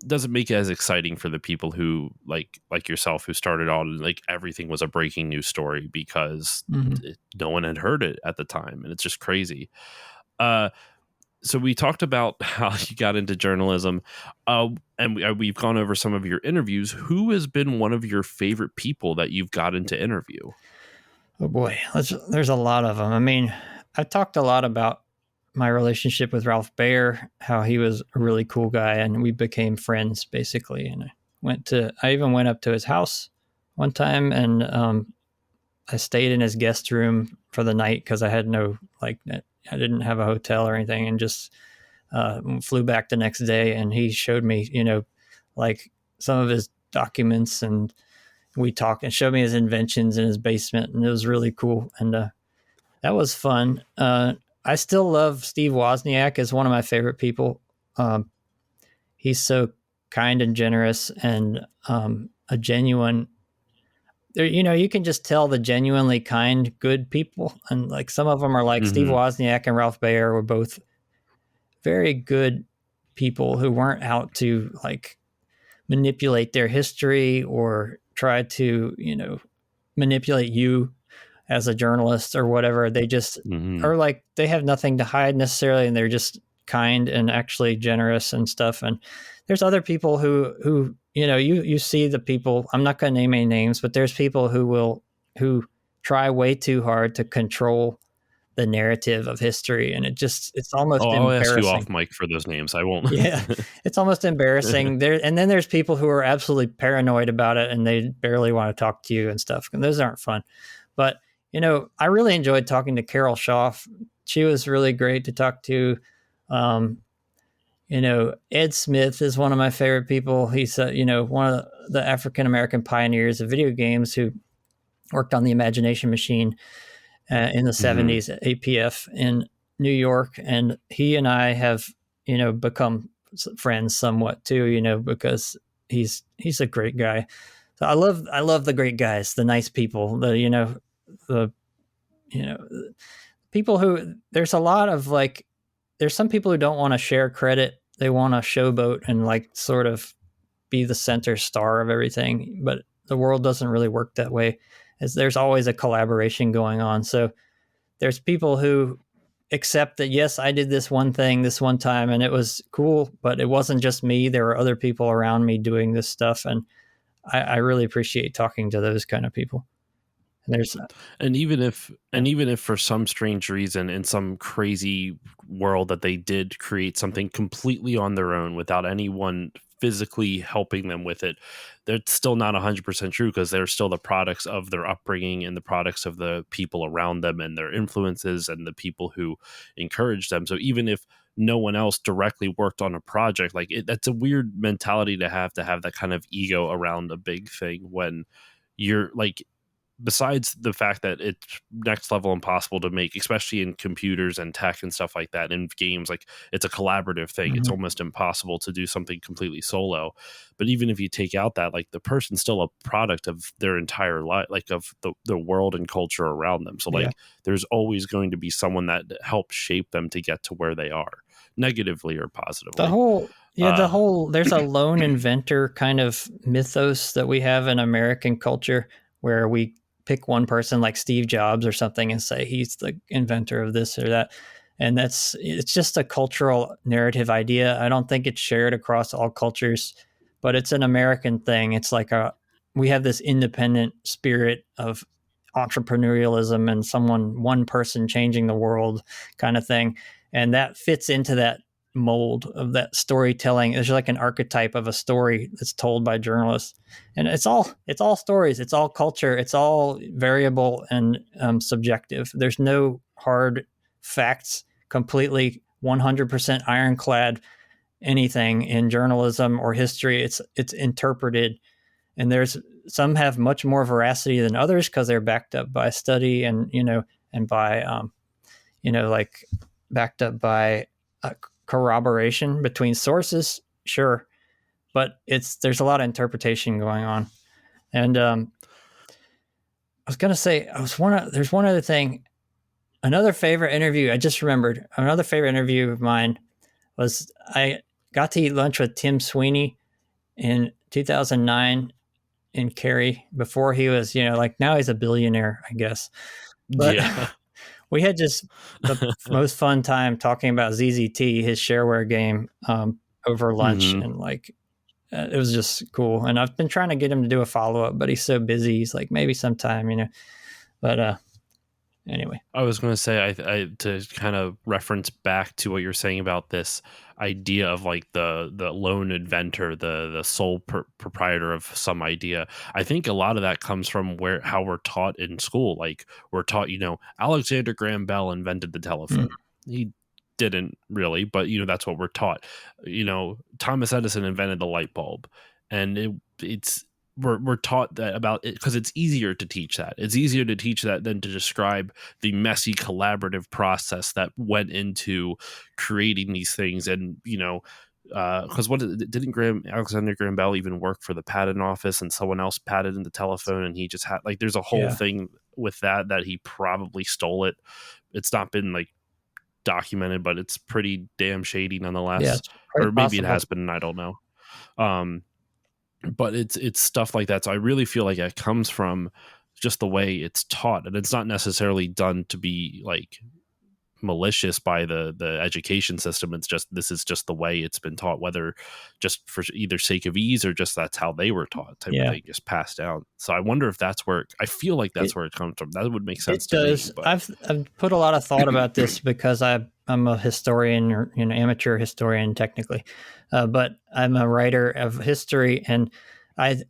S1: doesn't make it as exciting for the people who like yourself, who started out and like everything was a breaking news story because
S2: Hmm.
S1: no one had heard it at the time, and it's just crazy. Uh, so we talked about how you got into journalism, and we've gone over some of your interviews. Who has been one of your favorite people that you've got into interview?
S2: Oh boy, there's a lot of them. I mean, I talked a lot about my relationship with Ralph Baer, how he was a really cool guy, and we became friends basically. And I even went up to his house one time, and I stayed in his guest room for the night because I had no I didn't have a hotel or anything, and just flew back the next day. And he showed me, like some of his documents, and we talked and showed me his inventions in his basement, and it was really cool. And that was fun. I still love Steve Wozniak as one of my favorite people. Um, he's so kind and generous, and a genuine. You can just tell the genuinely kind, good people, and like some of them are like Steve
S1: Hmm.
S2: Wozniak and Ralph Baer were both very good people who weren't out to like manipulate their history or try to manipulate you as a journalist or whatever. They just
S1: Hmm.
S2: are like they have nothing to hide necessarily, and they're just kind and actually generous and stuff. And there's other people who you see the people. I'm not going to name any names, but there's people who try way too hard to control the narrative of history, and it's almost
S1: Oh, I'll ask you
S2: embarrassing.
S1: off mic for those names. I won't.
S2: Yeah, it's almost embarrassing. And then there's people who are absolutely paranoid about it, and they barely want to talk to you and stuff. And those aren't fun. But I really enjoyed talking to Carol Schaff. She was really great to talk to. Um, Ed Smith is one of my favorite people. He's one of the African American pioneers of video games who worked on the Imagination Machine in the
S1: Hmm.
S2: 70s at APF in New York. And he and I have, become friends somewhat too, because he's a great guy. So I love the great guys, the nice people, the, you know, people who there's a lot of like, there's some people who don't want to share credit. They want to showboat and like sort of be the center star of everything, but the world doesn't really work that way, as there's always a collaboration going on. So there's people who accept that, yes, I did this one thing this one time and it was cool, but it wasn't just me. There were other people around me doing this stuff. And I really appreciate talking to those kind of people. And there's, yeah.
S1: And even if for some strange reason in some crazy world that they did create something completely on their own without anyone physically helping them with it, that's still not 100% true, because they're still the products of their upbringing and the products of the people around them and their influences and the people who encouraged them. So even if no one else directly worked on a project, like that's a weird mentality to have that kind of ego around a big thing when you're like, besides the fact that it's next level impossible to make, especially in computers and tech and stuff like that, in games, like it's a collaborative thing. It's
S2: Mhm.
S1: almost impossible to do something completely solo. But even if you take out that, like the person's still a product of their entire life, like of the world and culture around them. So
S2: Yeah.
S1: like there's always going to be someone that helped shape them to get to where they are, negatively or
S2: The
S1: positively.
S2: whole, yeah,
S1: Uh,
S2: there's a lone inventor kind of mythos that we have in American culture where we pick one person like Steve Jobs or something and say he's the inventor of this or that. And it's just a cultural narrative idea. I don't think it's shared across all cultures, but it's an American thing. It's like we have this independent spirit of entrepreneurialism and one person changing the world kind of thing. And that fits into that mold of that storytelling. There's like an archetype of a story that's told by journalists, and it's all stories, it's all culture, it's all variable and subjective. There's no hard facts, completely 100% ironclad anything in journalism or history. It's interpreted, and there's some have much more veracity than others because they're backed up by study and and by like backed up by corroboration between sources, sure, but there's a lot of interpretation going on. And I was gonna say there's one other thing. Another favorite interview I just remembered. Another favorite interview of mine was I got to eat lunch with Tim Sweeney in 2009 in Cary before he was now he's a billionaire, I guess. But
S1: Yeah.
S2: we had just the most fun time talking about ZZT, his shareware game, over lunch, and it was just cool. And I've been trying to get him to do a follow up, but he's so busy. He's like, maybe sometime, But anyway,
S1: I was going to say, I to kind of reference back to what you're saying about this idea of like the lone inventor, the sole proprietor of some idea. I think a lot of that comes from how we're taught in school. Like we're taught, Alexander Graham Bell invented the telephone. He didn't really, but that's what we're taught. Thomas Edison invented the light bulb, and we're taught that about it because it's easier to teach that. It's easier to teach that than to describe the messy collaborative process that went into creating these things. And because didn't Alexander Graham Bell even work for the patent office, and someone else patented the telephone, and he just had there's a whole thing with that he probably stole it. It's not been documented, but it's pretty damn shady nonetheless.
S2: Yeah,
S1: or maybe possible. It has been, and I don't know. But it's stuff like that. So I really feel like it comes from just the way it's taught, and it's not necessarily done to be malicious by the education system. It's just this is just the way it's been taught, whether just for either sake of ease or just that's how they were taught type of thing, just passed down. So I wonder if that's where I feel like that's where it comes from. That would make sense to me. But
S2: I've put a lot of thought about this because I'm a historian, or amateur historian technically, but I'm a writer of history, and I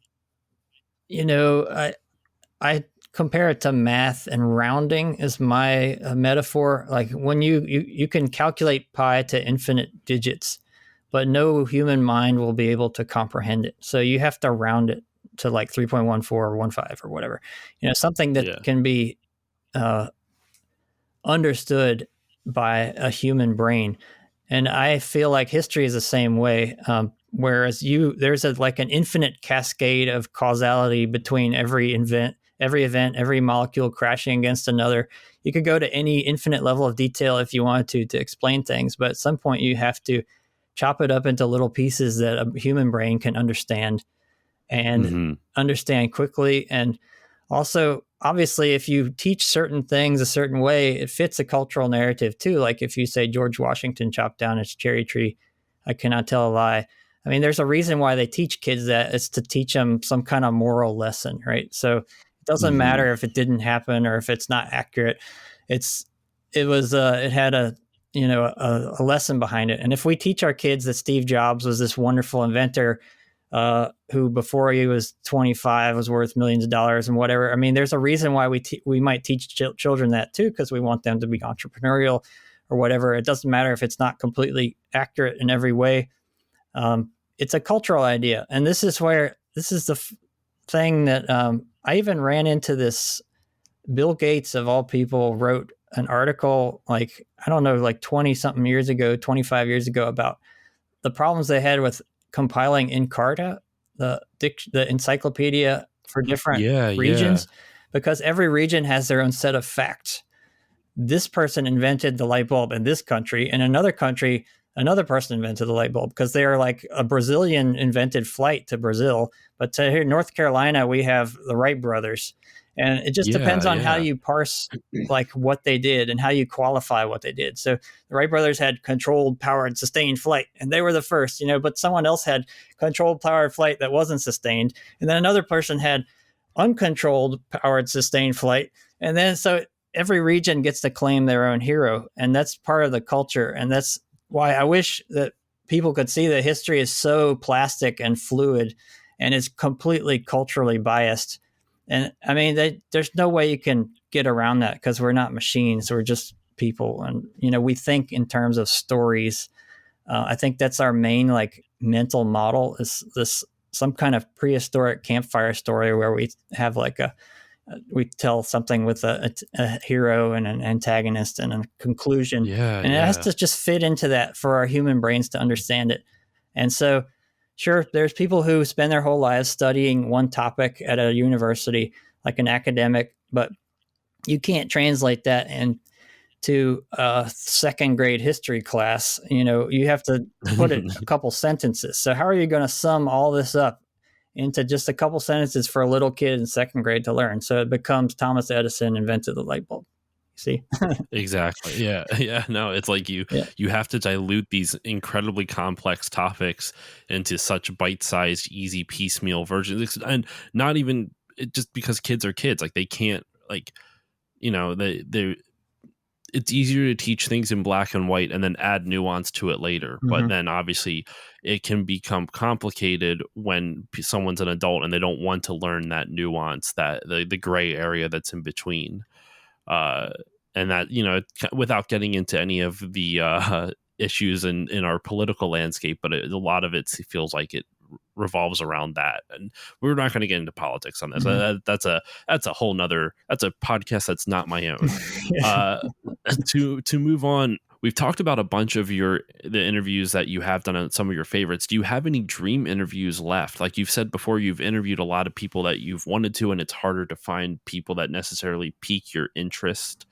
S2: compare it to math, and rounding is my metaphor. Like when you can calculate pi to infinite digits, but no human mind will be able to comprehend it. So you have to round it to 3.14 or 15 or whatever, something that can be understood by a human brain. And I feel like history is the same way. Whereas there's an infinite cascade of causality between every event, every molecule crashing against another. You could go to any infinite level of detail if you wanted to explain things, but at some point you have to chop it up into little pieces that a human brain can understand and understand quickly. And also, obviously, if you teach certain things a certain way, it fits a cultural narrative too. Like if you say George Washington chopped down his cherry tree, I cannot tell a lie. I mean, there's a reason why they teach kids that. It's to teach them some kind of moral lesson, right? So it doesn't matter if it didn't happen or if it's not accurate. It had a lesson behind it. And if we teach our kids that Steve Jobs was this wonderful inventor who before he was 25 was worth millions of dollars and whatever. I mean, there's a reason why we might teach children that too, because we want them to be entrepreneurial or whatever. It doesn't matter if it's not completely accurate in every way. It's a cultural idea. And this is the thing that I even ran into this. Bill Gates, of all people, wrote an article 20 something years ago, 25 years ago, about the problems they had with compiling Encarta, the encyclopedia for different regions, because every region has their own set of facts. This person invented the light bulb in this country, and another country, another person invented the light bulb, because they are like a Brazilian invented flight to Brazil, but to here North Carolina we have the Wright Brothers. And it just depends on how you parse what they did and how you qualify what they did. So the Wright brothers had controlled, powered, sustained flight, and they were the first, but someone else had controlled, powered flight that wasn't sustained. And then another person had uncontrolled powered sustained flight. And then so every region gets to claim their own hero. And that's part of the culture. And that's why I wish that people could see that history is so plastic and fluid and is completely culturally biased. And I mean, there's no way you can get around that because we're not machines. We're just people. And, we think in terms of stories. I think that's our main like mental model is this some kind of prehistoric campfire story where we have like we tell something with a hero and an antagonist and a conclusion.
S1: Yeah,
S2: And it has
S1: yeah.
S2: to just fit into that for our human brains to understand it. And so, sure, there's people who spend their whole lives studying one topic at a university, like an academic, but you can't translate that into a second grade history class. You have to put it a couple sentences. So how are you going to sum all this up into just a couple sentences for a little kid in second grade to learn? So it becomes Thomas Edison invented the light bulb. See?
S1: Exactly. Yeah. Yeah. No, it's like you have to dilute these incredibly complex topics into such bite-sized, easy piecemeal versions. And not even just because kids are kids, like they can't they it's easier to teach things in black and white and then add nuance to it later.
S2: Mm-hmm.
S1: But then obviously it can become complicated when someone's an adult and they don't want to learn that nuance, that the gray area that's in between. And that, without getting into any of the issues in our political landscape, but a lot of it feels like it revolves around that. And we're not going to get into politics on this.
S2: Mm-hmm.
S1: That's a whole nother, that's a podcast that's not my own. To move on, we've talked about a bunch of the interviews that you have done on some of your favorites. Do you have any dream interviews left? Like you've said before, you've interviewed a lot of people that you've wanted to, and it's harder to find people that necessarily pique your interest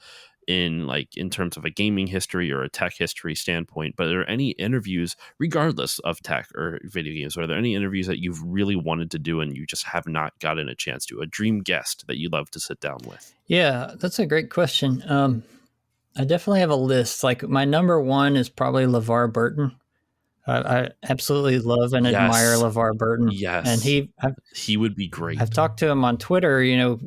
S1: in terms of a gaming history or a tech history standpoint. But are there any interviews, regardless of tech or video games, are there any interviews that you've really wanted to do and you just have not gotten a chance to? A dream guest that you'd love to sit down with?
S2: Yeah, that's a great question. I definitely have a list. Like my number one is probably Levar Burton. I absolutely love and admire Levar Burton.
S1: Yes.
S2: And
S1: he would be great.
S2: I've talked to him on Twitter,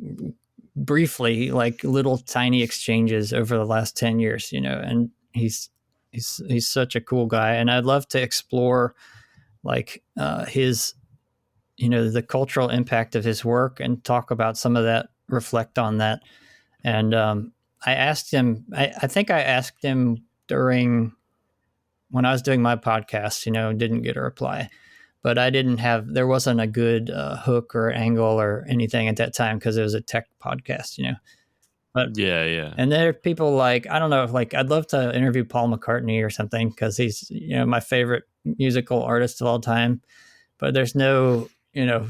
S2: briefly, like little tiny exchanges over the last 10 years, and he's such a cool guy. And I'd love to explore like his, the cultural impact of his work and talk about some of that, reflect on that. And I asked him, I think I asked him when I was doing my podcast, didn't get a reply. But there wasn't a good hook or angle or anything at that time because it was a tech podcast, But
S1: yeah.
S2: And there are people like, I don't know, like I'd love to interview Paul McCartney or something because he's, my favorite musical artist of all time. But there's no,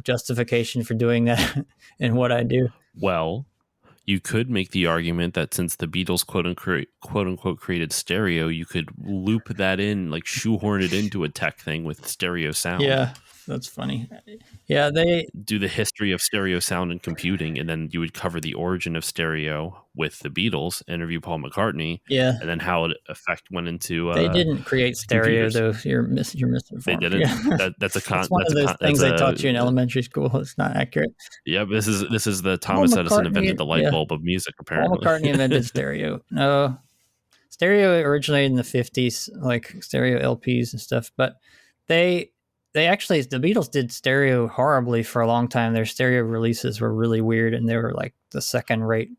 S2: justification for doing that in what I do.
S1: Well, you could make the argument that since the Beatles quote unquote created stereo, you could loop that in, like shoehorn it into a tech thing with stereo sound.
S2: Yeah, that's funny. Yeah, they
S1: do the history of stereo sound and computing, and then you would cover the origin of stereo with the Beatles, interview Paul McCartney,
S2: yeah,
S1: and then how it went into.
S2: They didn't create stereo,
S1: computers.
S2: though. You're misinformed.
S1: They didn't.
S2: Yeah.
S1: That's
S2: one of those things they taught you in elementary school. It's not accurate.
S1: Yeah, this is the Thomas Edison invented the light bulb of music. Apparently,
S2: Paul McCartney invented stereo. No, stereo originated in the 50s, like stereo LPs and stuff. But they actually, the Beatles did stereo horribly for a long time. Their stereo releases were really weird, and they were like the second rate.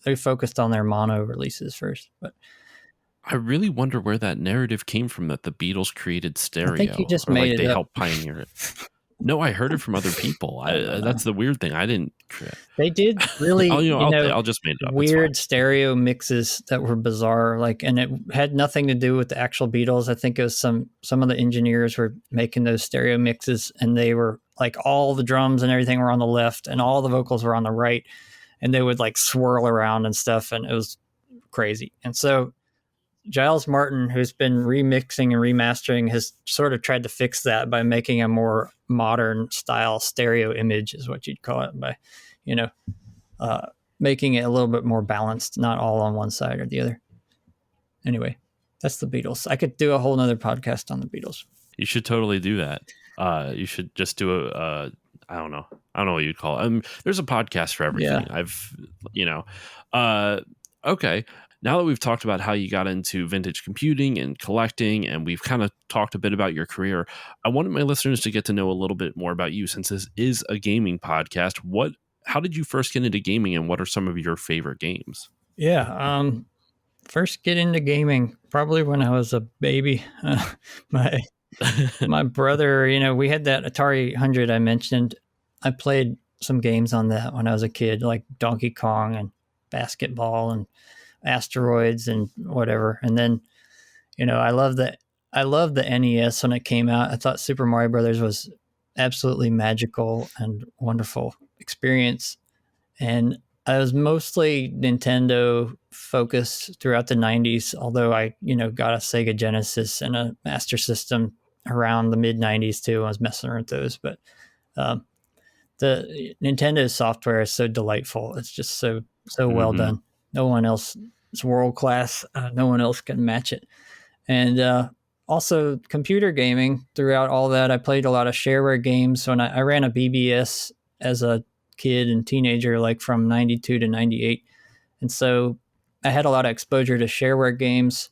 S2: They focused on their mono releases first. But
S1: I really wonder where that narrative came from, that the Beatles created stereo.
S2: I think you just made it
S1: they
S2: up.
S1: helped pioneer it. No, I heard it from other people. That's the weird thing. I didn't.
S2: They did really,
S1: I'll just make it up.
S2: Weird stereo mixes that were bizarre, and it had nothing to do with the actual Beatles. I think it was some of the engineers were making those stereo mixes, and they were like all the drums and everything were on the left, and all the vocals were on the right, and they would like swirl around and stuff, and it was crazy. And so Giles Martin, who's been remixing and remastering, has sort of tried to fix that by making a more modern style stereo image, is what you'd call it, by, making it a little bit more balanced, not all on one side or the other. Anyway, that's the Beatles. I could do a whole nother podcast on the Beatles.
S1: You should totally do that. You should just do I don't know. I don't know what you'd call it. There's a podcast for
S2: Yeah.
S1: everything. You know, uh, okay. Now that we've talked about how you got into vintage computing and collecting, and we've kind of talked a bit about your career, I wanted my listeners to get to know a little bit more about you, since this is a gaming podcast. How did you first get into gaming, and what are some of your favorite games?
S2: Yeah. First get into gaming probably when I was a baby. My my brother, we had that Atari 100 I mentioned. I played some games on that when I was a kid, like Donkey Kong and basketball and asteroids and whatever. And then, I loved the NES when it came out. I thought Super Mario Brothers was absolutely magical and wonderful experience. And I was mostly Nintendo focused throughout the 90s, although I, got a Sega Genesis and a Master System around the mid 90s too. I was messing around with those, but um, the Nintendo software is so delightful. It's just so well
S1: Hmm.
S2: done. No one else is world class. No one else can match it. And also computer gaming throughout all that. I played a lot of shareware games when I ran a BBS as a kid and teenager, like from 92 to 98. And so I had a lot of exposure to shareware games,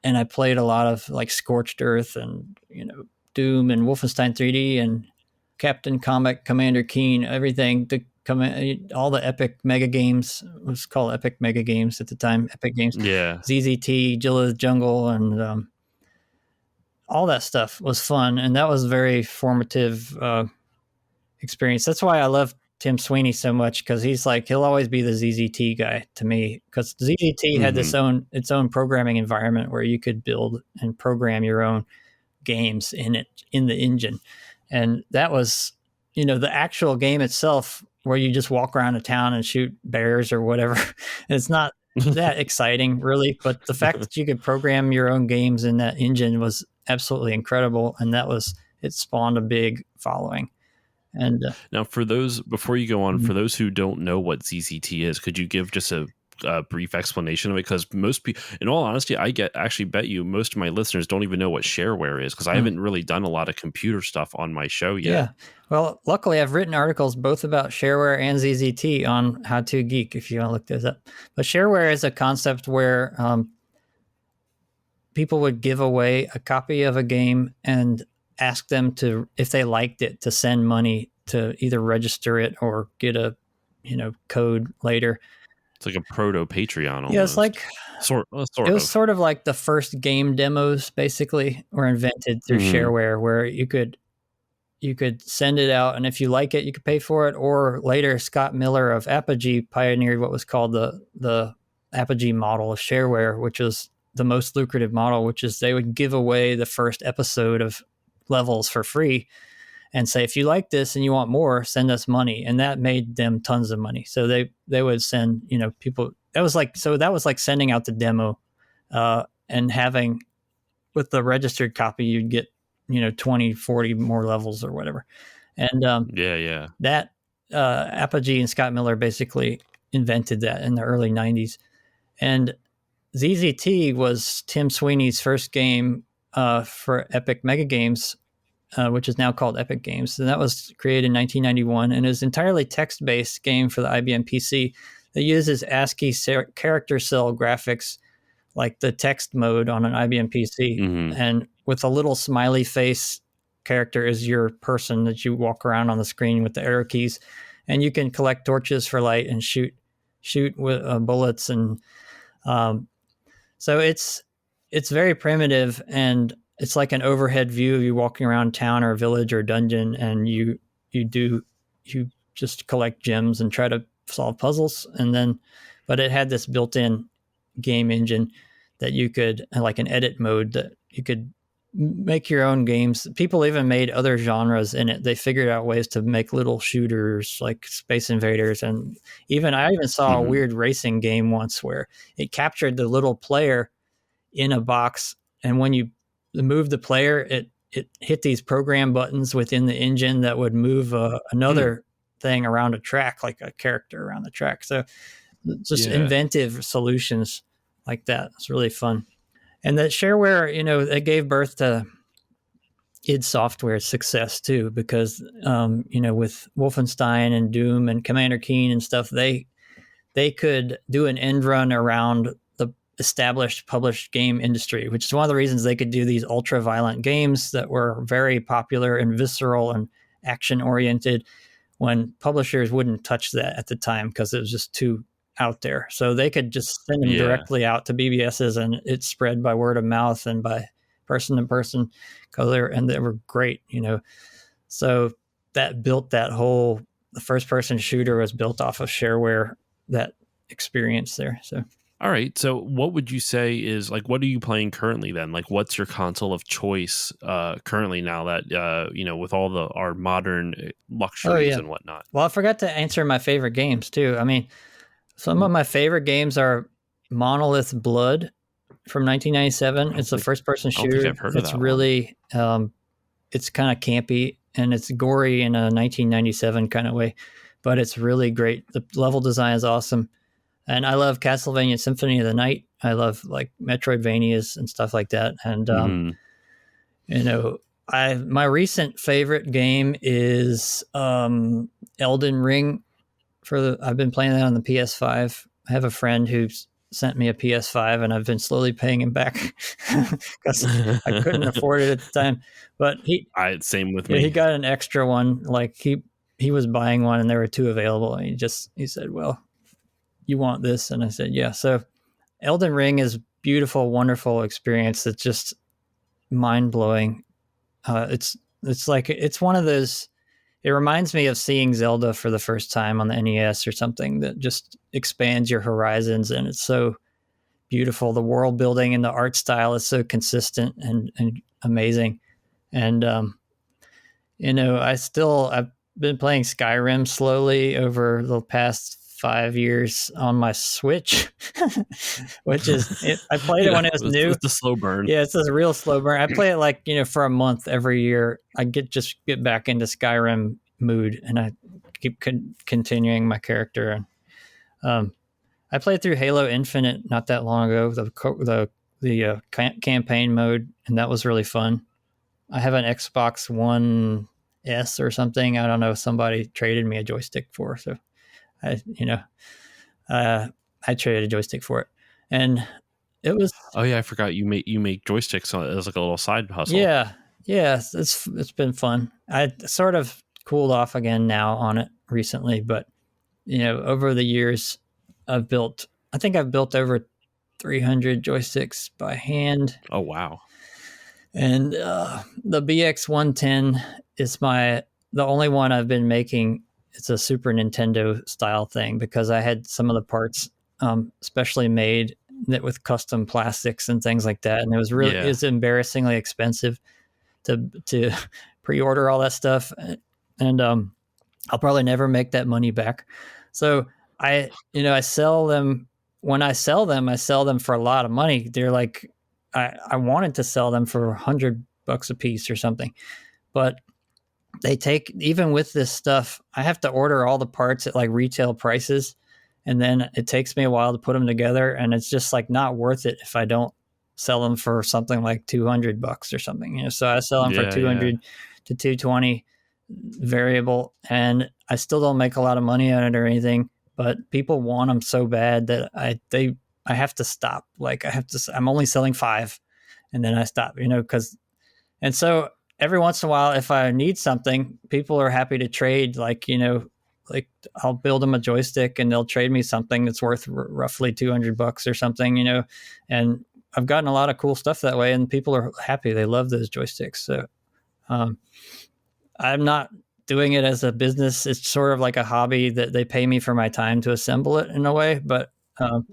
S2: and I played a lot of like Scorched Earth and, Doom and Wolfenstein 3D and Captain Comic, Commander Keen, everything. All the Epic Mega Games, it was called Epic Mega Games at the time, Epic Games,
S1: Yeah.
S2: ZZT, Jill of the Jungle, and all that stuff was fun. And that was a very formative experience. That's why I love Tim Sweeney so much, because he'll always be the ZZT guy to me, because ZZT had
S1: Hmm.
S2: its own programming environment where you could build and program your own games in the engine. And that was, the actual game itself, where you just walk around a town and shoot bears or whatever. It's not that exciting really, but the fact that you could program your own games in that engine was absolutely incredible. And it spawned a big following. And
S1: Now, before you go on, for those who don't know what ZZT is, could you give just a brief explanation of it? Because most people, in all honesty, actually bet you most of my listeners don't even know what shareware is, because I haven't really done a lot of computer stuff on my show yet.
S2: Yeah. Well, luckily I've written articles both about shareware and ZZT on How to Geek, if you want to look those up. But shareware is a concept where people would give away a copy of a game and ask them to, if they liked it, to send money to either register it or get a, code later.
S1: It's like a proto Patreon almost.
S2: Yeah, it's like
S1: it
S2: was sort of like the first game demos basically were invented through shareware, where you could send it out, and if you like it, you could pay for it. Or later, Scott Miller of Apogee pioneered what was called the Apogee model of shareware, which is the most lucrative model, which is they would give away the first episode of levels for free and say, if you like this and you want more, send us money. And that made them tons of money. So they would send, people, that was like sending out the demo and having, with the registered copy, you'd get, 20, 40 more levels or whatever. And that Apogee and Scott Miller basically invented that in the early 90s. And ZZT was Tim Sweeney's first game for Epic Mega Games, which is now called Epic Games. And that was created in 1991, and is entirely text-based game for the IBM PC that uses ASCII character cell graphics, like the text mode on an IBM PC. And with a little smiley face character is your person that you walk around on the screen with the arrow keys. And you can collect torches for light and shoot with bullets. And so it's very primitive, and it's like an overhead view of you walking around town or a village or a dungeon, and you just collect gems and try to solve puzzles. But it had this built-in game engine that you could, like an edit mode, that you could make your own games. People even made other genres in it. They figured out ways to make little shooters like Space Invaders. And I even saw a weird racing game once where it captured the little player in a box, and when you move the player, it hit these program buttons within the engine that would move another thing around a track, like a character around the track. So just inventive solutions like that. It's really fun. And that shareware, it gave birth to, id Software's success too, because with Wolfenstein and Doom and Commander Keen and stuff, they could do an end run around the established published game industry, which is one of the reasons they could do these ultra violent games that were very popular and visceral and action oriented, when publishers wouldn't touch that at the time because it was just too out there. So they could just send them directly out to BBSs, and it spread by word of mouth and by person to person, they were great, So that built that whole, the first person shooter was built off of Shareware, that experience there. So
S1: all right, so what would you say is, like, what are you playing currently then? Like, what's your console of choice currently now that with all our modern luxuries and whatnot?
S2: Well, I forgot to answer my favorite games too. I mean, some of my favorite games are Monolith Blood from 1997. It's a first-person shooter.
S1: I don't think I've heard of that.
S2: It's really, it's kind of campy and it's gory in a 1997 kind of way, but it's really great. The level design is awesome, and I love Castlevania Symphony of the Night. I love like Metroidvanias and stuff like that. And my recent favorite game is Elden Ring. I've been playing that on the PS5. I have a friend who's sent me a PS5, and I've been slowly paying him back because I couldn't afford it at the time. But
S1: same with me.
S2: He got an extra one. Like he was buying one, and there were two available. And he said, "Well, you want this?" And I said, "Yeah." So Elden Ring is beautiful, wonderful experience. It's just mind blowing. It's one of those. It reminds me of seeing Zelda for the first time on the NES or something, that just expands your horizons, and it's so beautiful. The world building and the art style is so consistent and amazing. And I've been playing Skyrim slowly over the past 5 years on my Switch, which is, I played it when it was new.
S1: It's a slow burn.
S2: Yeah, it's a real slow burn. I play it like, for a month every year. I get back into Skyrim mood, and I keep continuing my character. And I played through Halo Infinite not that long ago, the campaign mode, and that was really fun. I have an Xbox One S or something. I don't know. Somebody traded me a joystick for, so I traded a joystick for it, and it was.
S1: Oh yeah, I forgot you make joysticks as like a little side hustle.
S2: Yeah, it's been fun. I sort of cooled off again now on it recently, but over the years, I think I've built over 300 joysticks by hand.
S1: Oh wow!
S2: And the BX110 is the only one I've been making. It's a Super Nintendo style thing, because I had some of the parts specially made with custom plastics and things like that, and it was it's embarrassingly expensive to pre-order all that stuff, and I'll probably never make that money back. So I sell them. When I sell them for a lot of money. They're like, I wanted to sell them for $100 a piece or something, but they take, even with this stuff, I have to order all the parts at like retail prices, and then it takes me a while to put them together, and it's just like not worth it if I don't sell them for something like $200 or something. So I sell them for 200 to 220 variable, and I still don't make a lot of money on it or anything, but people want them so bad that I have to stop. Like I'm only selling 5, and then I stop, and so every once in a while, if I need something, people are happy to trade. Like I'll build them a joystick, and they'll trade me something that's worth roughly $200 or something, and I've gotten a lot of cool stuff that way, and people are happy. They love those joysticks. So, I'm not doing it as a business. It's sort of like a hobby that they pay me for my time to assemble it in a way, but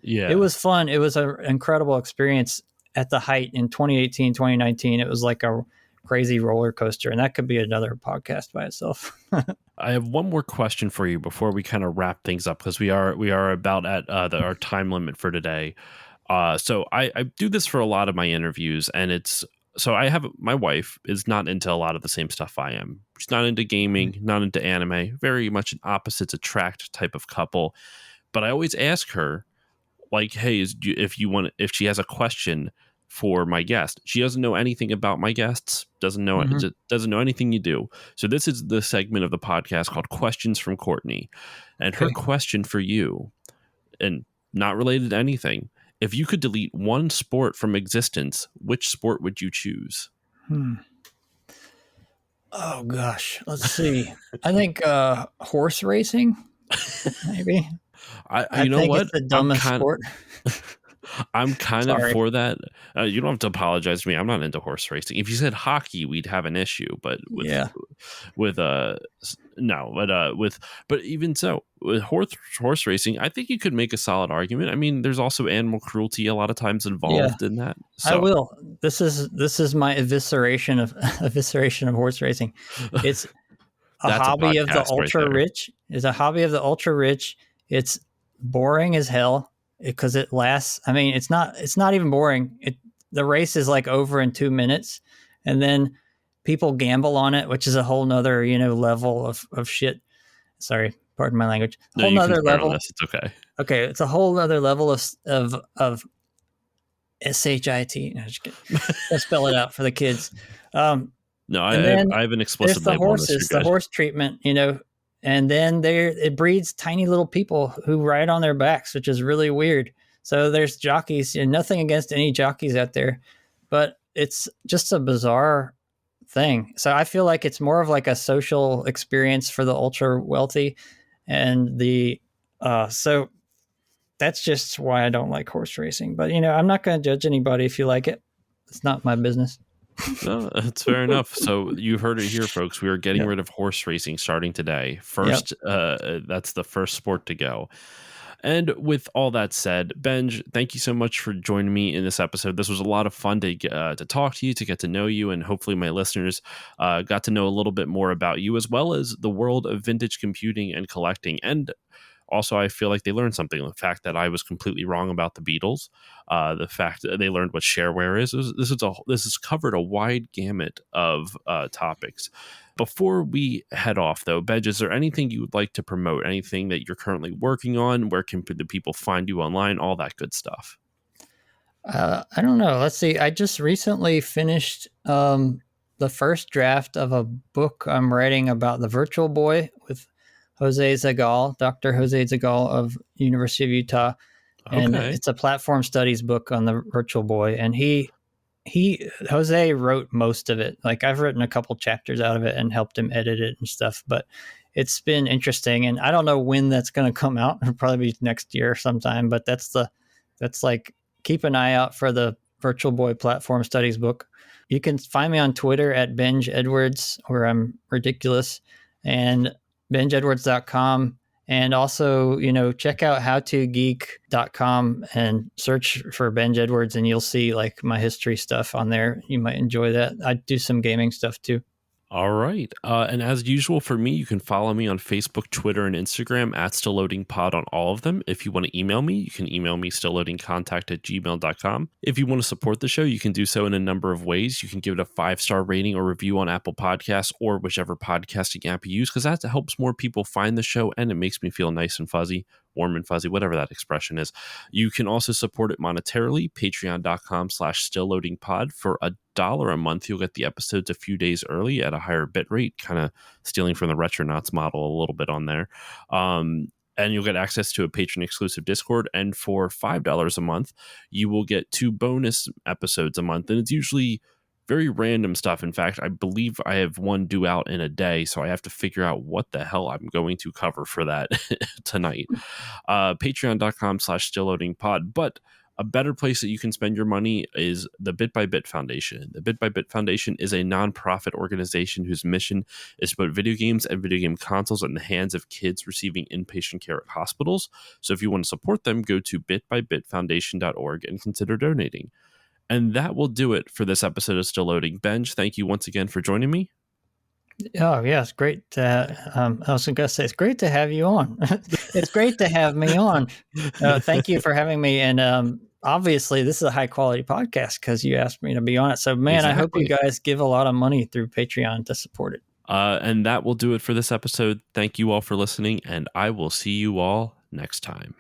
S2: it was fun. It was an incredible experience at the height in 2018, 2019. It was like a crazy roller coaster, and that could be another podcast by itself.
S1: I have one more question for you before we kind of wrap things up, because we are about at our time limit for today. So I do this for a lot of my interviews, and my wife is not into a lot of the same stuff I am. She's not into gaming, not into anime, very much an opposites attract type of couple. But I always ask her, like, hey, if she has a question, for my guest. She doesn't know anything about my guests, doesn't know anything you do. So this is the segment of the podcast called Questions from Courtney. And her question for you, and not related to anything, if you could delete one sport from existence, which sport would you choose?
S2: Oh gosh, let's see. I think horse racing, maybe. I
S1: You know
S2: think
S1: what?
S2: it's the dumbest sport.
S1: I'm kind of
S2: Sorry.
S1: for that. You don't have to apologize to me. I'm not into horse racing. If you said hockey, we'd have an issue. But but even so, with horse racing, I think you could make a solid argument. I mean, there's also animal cruelty a lot of times involved in that. So
S2: I will. This is my evisceration of horse racing. It's a
S1: That's a
S2: hobby of the
S1: podcast right
S2: ultra
S1: there.
S2: rich. It's a hobby of the ultra rich. It's boring as hell because it lasts. I mean, it's not even boring. The race is like over in 2 minutes, and then people gamble on it, which is a whole nother level of shit. Sorry, pardon my language.
S1: No, you can swear on this. It's okay.
S2: Okay, it's a whole other level of SHIT. No, just kidding. I'll spell it out for the kids.
S1: No, I have an explicit
S2: there's the
S1: label on this.
S2: horses, the horse treatment, and then it breeds tiny little people who ride on their backs, which is really weird. So there's jockeys, and nothing against any jockeys out there, but it's just a bizarre thing. So I feel like it's more of like a social experience for the ultra wealthy, and so that's just why I don't like horse racing. But I'm not going to judge anybody if you like it. It's not my business.
S1: No, that's fair enough. So you heard it here, folks. We are getting rid of horse racing starting today. First, that's the first sport to go. And with all that said, Benj, thank you so much for joining me in this episode. This was a lot of fun to talk to you, to get to know you, and hopefully my listeners got to know a little bit more about you, as well as the world of vintage computing and collecting. And also, I feel like they learned something. The fact that I was completely wrong about the Beatles, the fact that they learned what shareware is. This has covered a wide gamut of topics. Before we head off, though, Benj, is there anything you would like to promote? Anything that you're currently working on? Where can the people find you online? All that good stuff.
S2: I don't know. Let's see. I just recently finished the first draft of a book I'm writing about the Virtual Boy with Jose Zagal, Dr. Jose Zagal of University of Utah. And it's a platform studies book on the Virtual Boy. And Jose wrote most of it. Like, I've written a couple chapters out of it and helped him edit it and stuff, but it's been interesting. And I don't know when that's going to come out. It'll probably be next year sometime, but that's like, keep an eye out for the Virtual Boy platform studies book. You can find me on Twitter at Benj Edwards, where I'm ridiculous, and benjedwards.com. And also, check out howtogeek.com and search for Benj Edwards, and you'll see like my history stuff on there. You might enjoy that. I do some gaming stuff too.
S1: All right. And as usual for me, you can follow me on Facebook, Twitter, and Instagram at StillLoadingPod on all of them. If you want to email me, you can email me stillloadingcontact@gmail.com. If you want to support the show, you can do so in a number of ways. You can give it a 5-star rating or review on Apple Podcasts or whichever podcasting app you use, because that helps more people find the show, and it makes me feel nice and fuzzy, warm and fuzzy, whatever that expression is. You can also support it monetarily, patreon.com/stillloadingpod. For $1 a month, you'll get the episodes a few days early at a higher bit rate, kind of stealing from the Retronauts model a little bit on there. And you'll get access to a patron exclusive Discord. And for $5 a month, you will get 2 bonus episodes a month. And it's usually very random stuff. In fact, I believe I have one due out in a day, so I have to figure out what the hell I'm going to cover for that tonight. Patreon.com/stillloadingpod. But a better place that you can spend your money is the Bit by Bit Foundation. The Bit by Bit Foundation is a nonprofit organization whose mission is to put video games and video game consoles in the hands of kids receiving inpatient care at hospitals. So if you want to support them, go to bitbybitfoundation.org and consider donating. And that will do it for this episode of Still Loading. Benj, thank you once again for joining me.
S2: Oh, yeah, it's great. I was going to say, it's great to have you on. It's great to have me on. Thank you for having me. And obviously, this is a high-quality podcast because you asked me to be on it. So, man, exactly. I hope you guys give a lot of money through Patreon to support it.
S1: And that will do it for this episode. Thank you all for listening, and I will see you all next time.